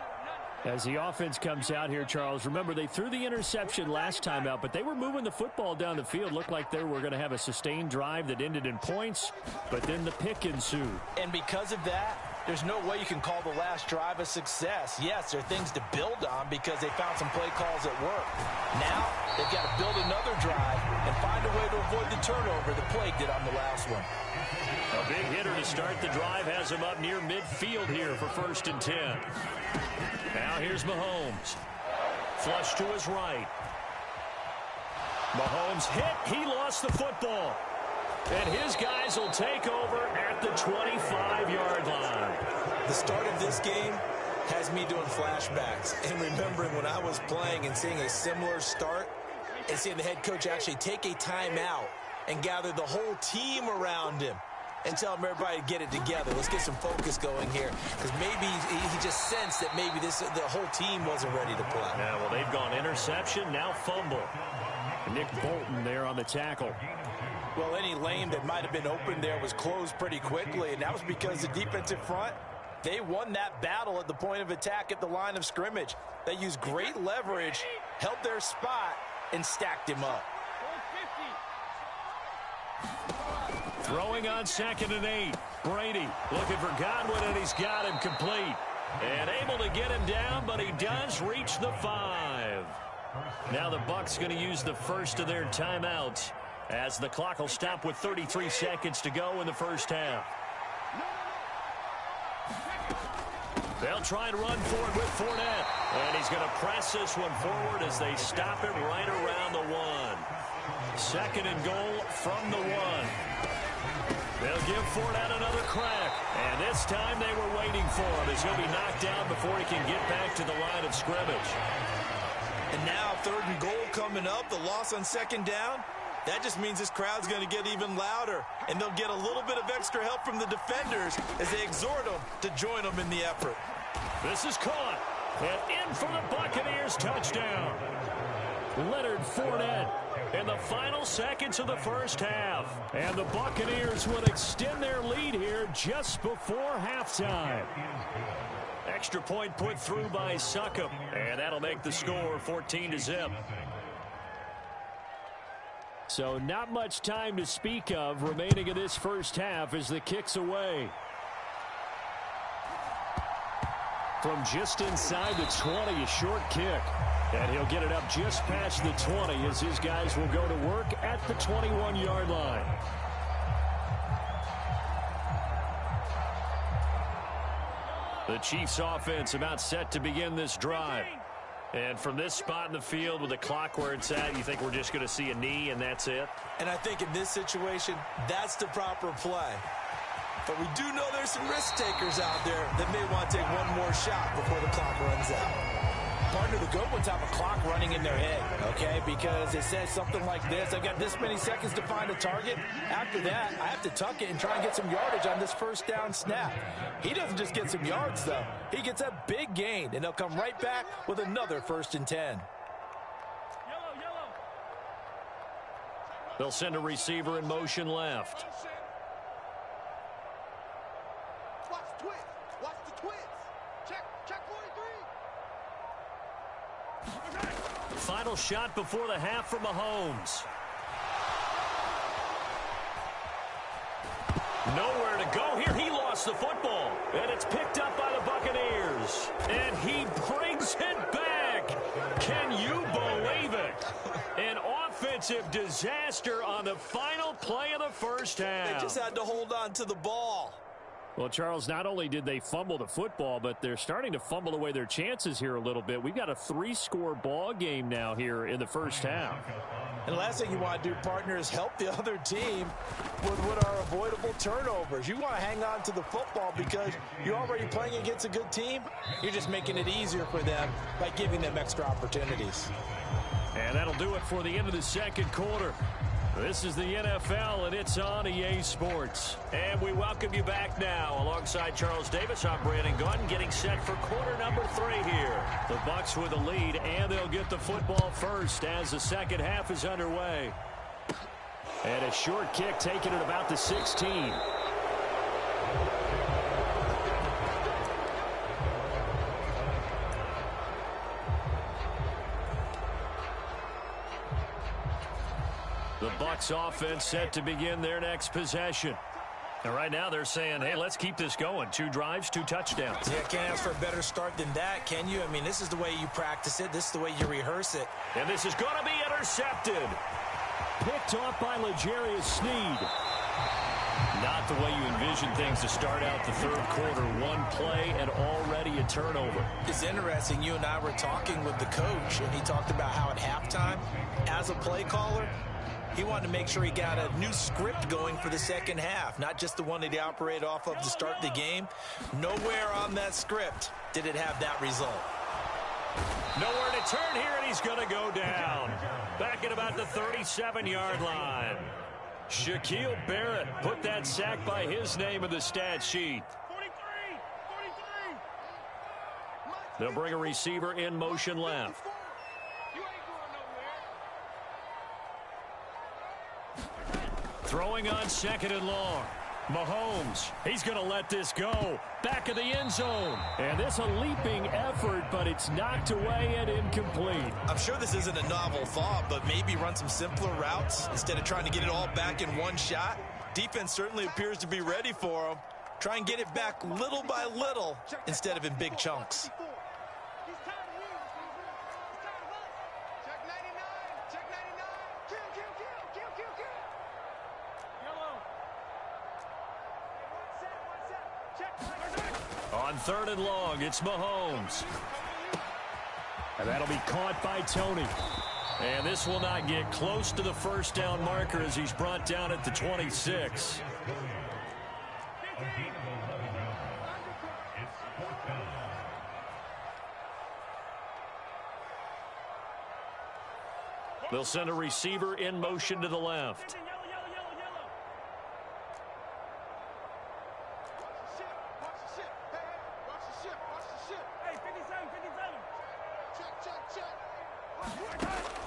As the offense comes out here, Charles, remember they threw the interception last time out, but they were moving the football down the field. Looked like they were going to have a sustained drive that ended in points, but then the pick ensued. And because of that, there's no way you can call the last drive a success. Yes, there are things to build on because they found some play calls that work. Now, they've got to build another drive and find a way to avoid the turnover the Plague did on the last one. A big hitter to start the drive has him up near midfield here for 1st and 10. Now here's Mahomes. Flush to his right. Mahomes hit. He lost the football. And his guys will take over at the 25-yard line. The start of this game has me doing flashbacks and remembering when I was playing and seeing a similar start and seeing the head coach actually take a timeout and gather the whole team around him and tell him everybody to get it together. Let's get some focus going here because maybe he just sensed that maybe the whole team wasn't ready to play. Yeah, well, they've gone interception, now fumble. Nick Bolton there on the tackle. Well, any lane that might have been open there was closed pretty quickly, and that was because the defensive front, they won that battle at the point of attack at the line of scrimmage. They used great leverage, held their spot, and stacked him up. Throwing on 2nd and 8. Brady looking for Godwin, and he's got him complete. And able to get him down, but he does reach the 5. Now the Bucs going to use the first of their timeouts as the clock will stop with 33 seconds to go in the first half. They'll try and run forward with Fournette. And he's going to press this one forward as they stop him right around the 1. 2nd and goal from the 1. They'll give Fournette another crack. And this time they were waiting for him as he'll be knocked down before he can get back to the line of scrimmage. And now 3rd and goal coming up. The loss on 2nd down. That just means this crowd's going to get even louder. And they'll get a little bit of extra help from the defenders as they exhort them to join them in the effort. This is caught. And in for the Buccaneers touchdown. Leonard Fournette in the final seconds of the first half. And the Buccaneers will extend their lead here just before halftime. Extra point put through by Succop. And that'll make the score 14-0. So not much time to speak of remaining in this first half as the kick's away. From just inside the 20, a short kick. And he'll get it up just past the 20 as his guys will go to work at the 21-yard line. The Chiefs offense about set to begin this drive. And from this spot in the field with the clock where it's at, you think we're just going to see a knee and that's it? And I think in this situation, that's the proper play. But we do know there's some risk takers out there that may want to take one more shot before the clock runs out. Partner, the good ones have a clock running in their head, okay? Because it says something like this: I've got this many seconds to find a target. After that, I have to tuck it and try and get some yardage on this first down snap. He doesn't just get some yards, though. He gets a big gain, and they'll come right back with another 1st and 10. They'll send a receiver in motion left. final shot before the half from Mahomes. Nowhere to go here. He lost the football. And it's picked up by the Buccaneers. And he brings it back. Can you believe it? An offensive disaster on the final play of the first half. They just had to hold on to the ball. Well, Charles, not only did they fumble the football, but they're starting to fumble away their chances here a little bit. We've got a 3-score ball game now here in the first half. And the last thing you want to do, partner, is help the other team with what are avoidable turnovers. You want to hang on to the football because you're already playing against a good team. You're just making it easier for them by giving them extra opportunities. And that'll do it for the end of the second quarter. This is the NFL, and it's on EA Sports. And we welcome you back now. Alongside Charles Davis, I'm Brandon Gaudin, getting set for quarter number 3 here. The Bucs with the lead, and they'll get the football first as the second half is underway. And a short kick taken at about the 16. The Bucs offense set to begin their next possession. And right now they're saying, hey, let's keep this going. 2 drives, 2 touchdowns. Yeah, can't ask for a better start than that, can you? I mean, this is the way you practice it. This is the way you rehearse it. And this is going to be intercepted. Picked off by L'Jarius Sneed. Not the way you envision things to start out the third quarter. 1 play and already a turnover. It's interesting. You and I were talking with the coach, and he talked about how at halftime, as a play caller, he wanted to make sure he got a new script going for the second half, not just the one that he operated off of to start the game. Nowhere on that script did it have that result. Nowhere to turn here, and he's going to go down. Back at about the 37-yard line. Shaquille Barrett put that sack by his name in the stat sheet. 43. They'll bring a receiver in motion left. Throwing on second and long. Mahomes, he's going to let this go. Back of the end zone. And this a leaping effort, but it's knocked away and incomplete. I'm sure this isn't a novel thought, but maybe run some simpler routes instead of trying to get it all back in one shot. Defense certainly appears to be ready for him. Try and get it back little by little instead of in big chunks. On third and long, it's Mahomes. And that'll be caught by Tony. And this will not get close to the first down marker as he's brought down at the 26. They'll send a receiver in motion to the left.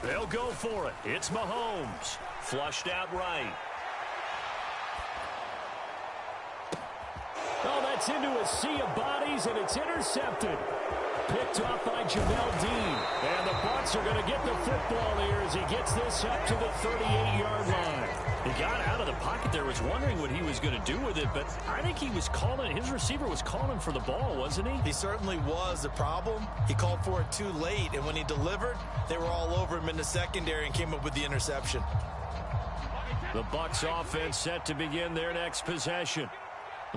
They'll go for it. It's Mahomes. Flushed out right. Oh, that's into a sea of bodies, and it's intercepted. Picked off by Jamel Dean. And the Bucs are going to get the football here as he gets this up to the 38-yard line. He got out of the pocket there, was wondering what he was going to do with it, but I think he was calling, his receiver was calling for the ball, wasn't he? He certainly was. The problem, he called for it too late, and when he delivered, they were all over him in the secondary and came up with the interception. The Bucs offense set to begin their next possession.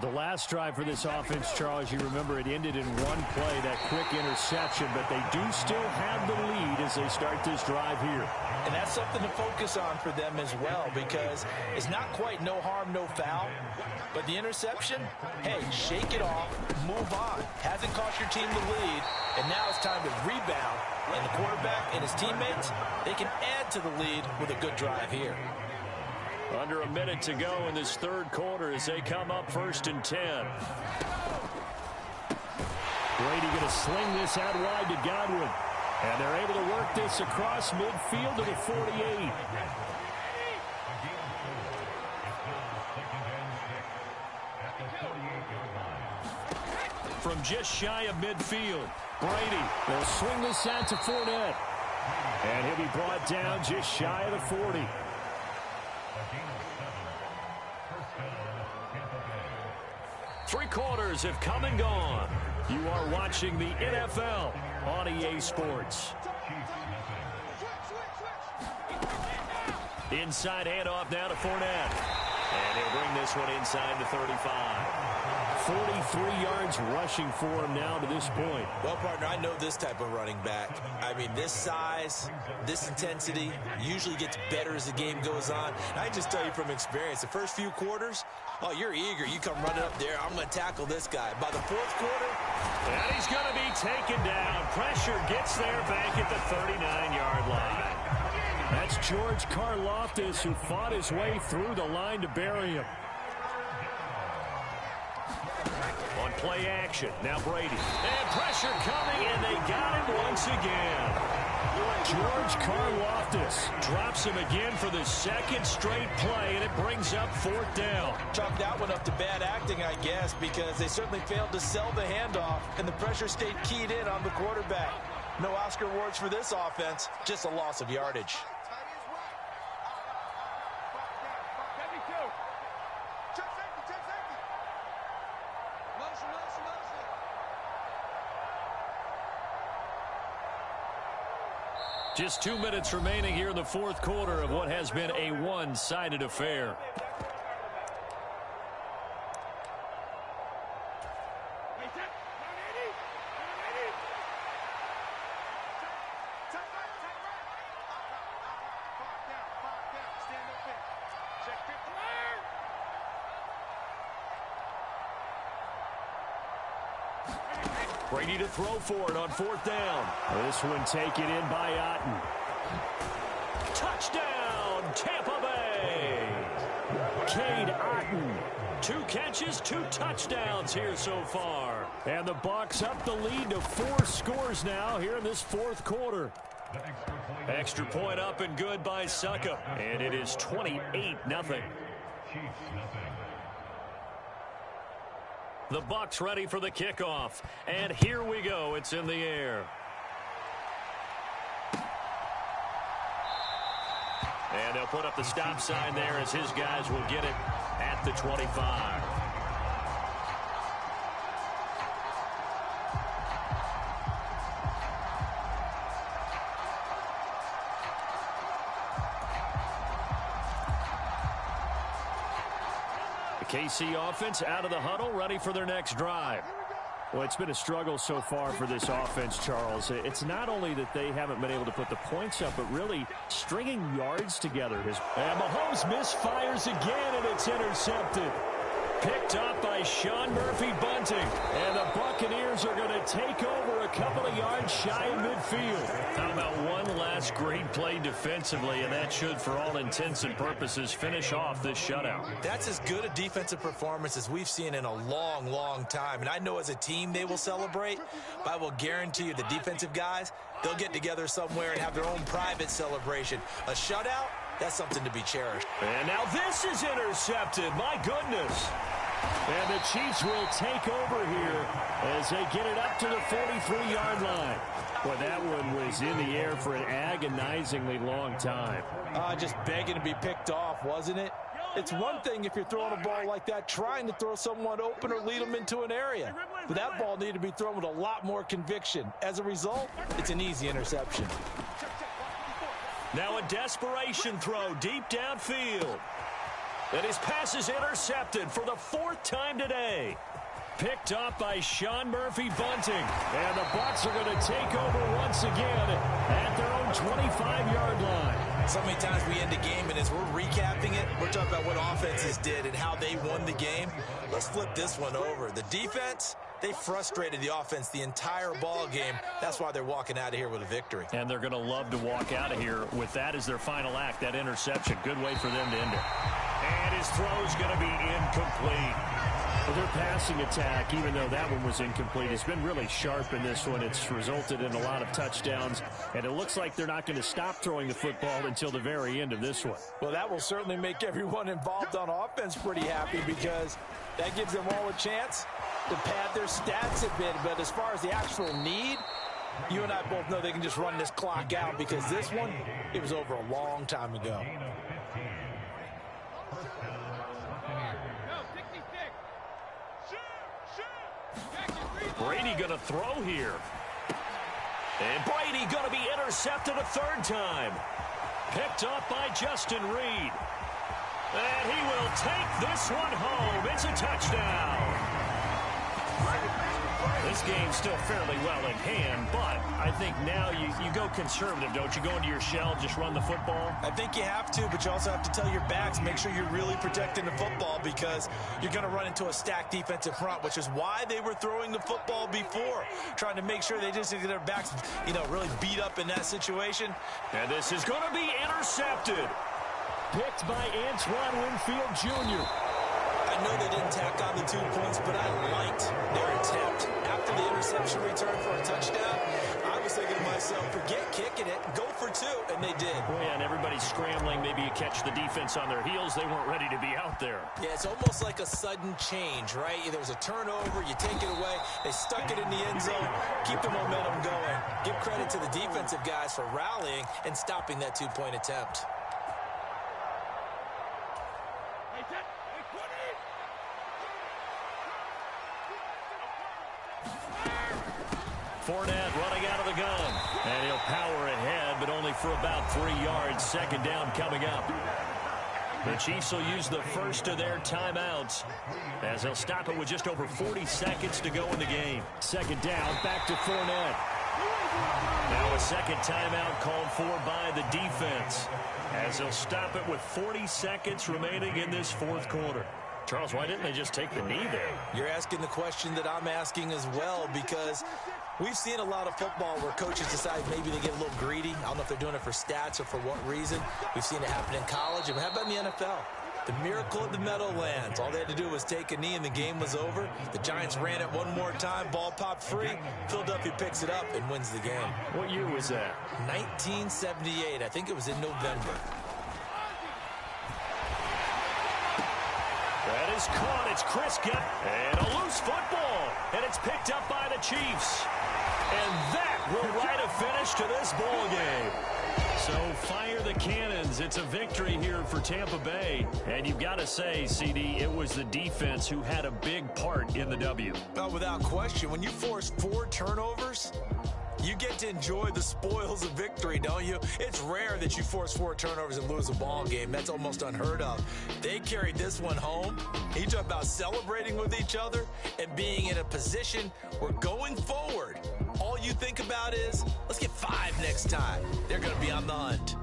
The last drive for this offense, Charles, you remember it ended in one play, that quick interception, but they do still have the lead as they start this drive here. And that's something to focus on for them as well, because it's not quite no harm, no foul, but the interception, hey, shake it off, move on. Hasn't cost your team the lead, and now it's time to rebound. And the quarterback and his teammates, they can add to the lead with a good drive here. Under a minute to go in this third quarter as they come up 1st and 10. Brady going to sling this out wide to Godwin. And they're able to work this across midfield to the 48. From just shy of midfield, Brady will swing this out to Fournette. And he'll be brought down just shy of the 40. Three quarters have come and gone. You are watching the NFL on EA Sports. Inside handoff now to Fournette. And he'll bring this one inside the 35. 43 yards rushing for him now to this point. Well, partner, I know this type of running back. I mean, this size, this intensity usually gets better as the game goes on. And I just tell you from experience, the first few quarters, oh, you're eager. You come running up there. I'm going to tackle this guy. By the fourth quarter, and he's going to be taken down. Pressure gets there back at the 39-yard line. That's George Karlaftis, who fought his way through the line to bury him. On play action, now Brady. And pressure coming, and they got him once again. George Karlaftis drops him again for the second straight play, and it brings up fourth down. Chalk that one up to bad acting, I guess, because they certainly failed to sell the handoff, and the pressure stayed keyed in on the quarterback. No Oscar awards for this offense, just a loss of yardage. Just 2 minutes remaining here in the fourth quarter of what has been a one-sided affair. Brady to throw for it on fourth down. This one taken in by Otten. Touchdown, Tampa Bay. Cade Otten. 2 catches, 2 touchdowns here so far. And the Bucs up the lead to 4 scores now here in this fourth quarter. Extra point up and good by Suckup. And it is 28-0. The Bucs ready for the kickoff. And here we go. It's in the air. And they'll put up the stop sign there as his guys will get it at the 25. KC offense out of the huddle, ready for their next drive. Well, it's been a struggle so far for this offense, Charles. It's not only that they haven't been able to put the points up, but really stringing yards together. And Mahomes misfires again, and it's intercepted. Picked up by Sean Murphy-Bunting. And the Buccaneers are going to take over a couple of yards shy of midfield. How about one last great play defensively, and that should, for all intents and purposes, finish off this shutout. That's as good a defensive performance as we've seen in a long, long time. And I know as a team they will celebrate, but I will guarantee you the defensive guys, they'll get together somewhere and have their own private celebration. A shutout, that's something to be cherished. And now this is intercepted. My goodness. And the Chiefs will take over here as they get it up to the 43-yard line. Well, that one was in the air for an agonizingly long time. Just begging to be picked off, wasn't it? It's one thing if you're throwing a ball like that, trying to throw someone open or lead them into an area. But that ball needed to be thrown with a lot more conviction. As a result, it's an easy interception. Now a desperation throw deep downfield. And his pass is intercepted for the 4th time today. Picked up by Sean Murphy-Bunting. And the Bucs are going to take over once again at their own 25-yard line. So many times we end a game, and as we're recapping it, we're talking about what offenses did and how they won the game. Let's flip this one over. The defense, they frustrated the offense the entire ball game. That's why they're walking out of here with a victory. And they're going to love to walk out of here with that as their final act, that interception. Good way for them to end it. And his throw's going to be incomplete. Well, their passing attack, even though that one was incomplete, has been really sharp in this one. It's resulted in a lot of touchdowns, and it looks like they're not going to stop throwing the football until the very end of this one. Well, that will certainly make everyone involved on offense pretty happy because that gives them all a chance to pad their stats a bit. But as far as the actual need, You and I both know they can just run this clock out because this one, it was over a long time ago. Brady going to throw here. And Brady going to be intercepted a third time. Picked up by Justin Reed. And he will take this one home. It's a touchdown. This game's still fairly well in hand, but I think now you go conservative, don't you? Go into your shell, just run the football? I think you have to, but you also have to tell your backs, make sure you're really protecting the football because you're going to run into a stacked defensive front, which is why they were throwing the football before, trying to make sure they just get their backs, really beat up in that situation. And this is going to be intercepted. Picked by Antoine Winfield Jr. I know they didn't tack on the 2 points, but I liked their attempt. After the interception return for a touchdown, I was thinking to myself, forget kicking it, go for 2, and they did. Well, yeah, and everybody's scrambling. Maybe you catch the defense on their heels. They weren't ready to be out there. Yeah, it's almost like a sudden change, right? There was a turnover, you take it away, they stuck it in the end zone, keep the momentum going. Give credit to the defensive guys for rallying and stopping that 2-point attempt. Fournette running out of the gun. And he'll power ahead, but only for about 3 yards. Second down coming up. The Chiefs will use the first of their timeouts as they'll stop it with just over 40 seconds to go in the game. Second down, back to Fournette. Now a second timeout called for by the defense as they'll stop it with 40 seconds remaining in this fourth quarter. Charles, why didn't they just take the knee there? You're asking the question that I'm asking as well because we've seen a lot of football where coaches decide maybe they get a little greedy. I don't know if they're doing it for stats or for what reason. We've seen it happen in college. And how about in the NFL? The miracle of the Meadowlands. All they had to do was take a knee and the game was over. The Giants ran it one more time. Ball popped free. Philadelphia picks it up and wins the game. What year was that? 1978. I think it was in November. That is caught. It's Chris Gett. And a loose football. And it's picked up by the Chiefs. And that will write a finish to this ball game. So fire the cannons. It's a victory here for Tampa Bay. And you've got to say, CD, it was the defense who had a big part in the W. Oh, without question. When you force 4 turnovers, you get to enjoy the spoils of victory, don't you? It's rare that you force 4 turnovers and lose a ball game. That's almost unheard of. They carried this one home. You talk about celebrating with each other and being in a position where going forward, all you think about is, let's get 5 next time. They're going to be on the hunt.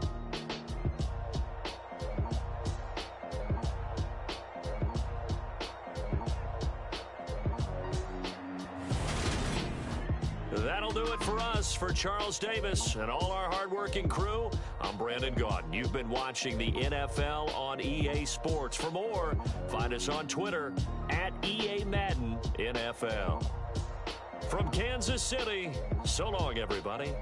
That'll do it for us. For Charles Davis and all our hardworking crew, I'm Brandon Gaudin. You've been watching the NFL on EA Sports. For more, find us on Twitter at EA Madden NFL. From Kansas City, so long, everybody.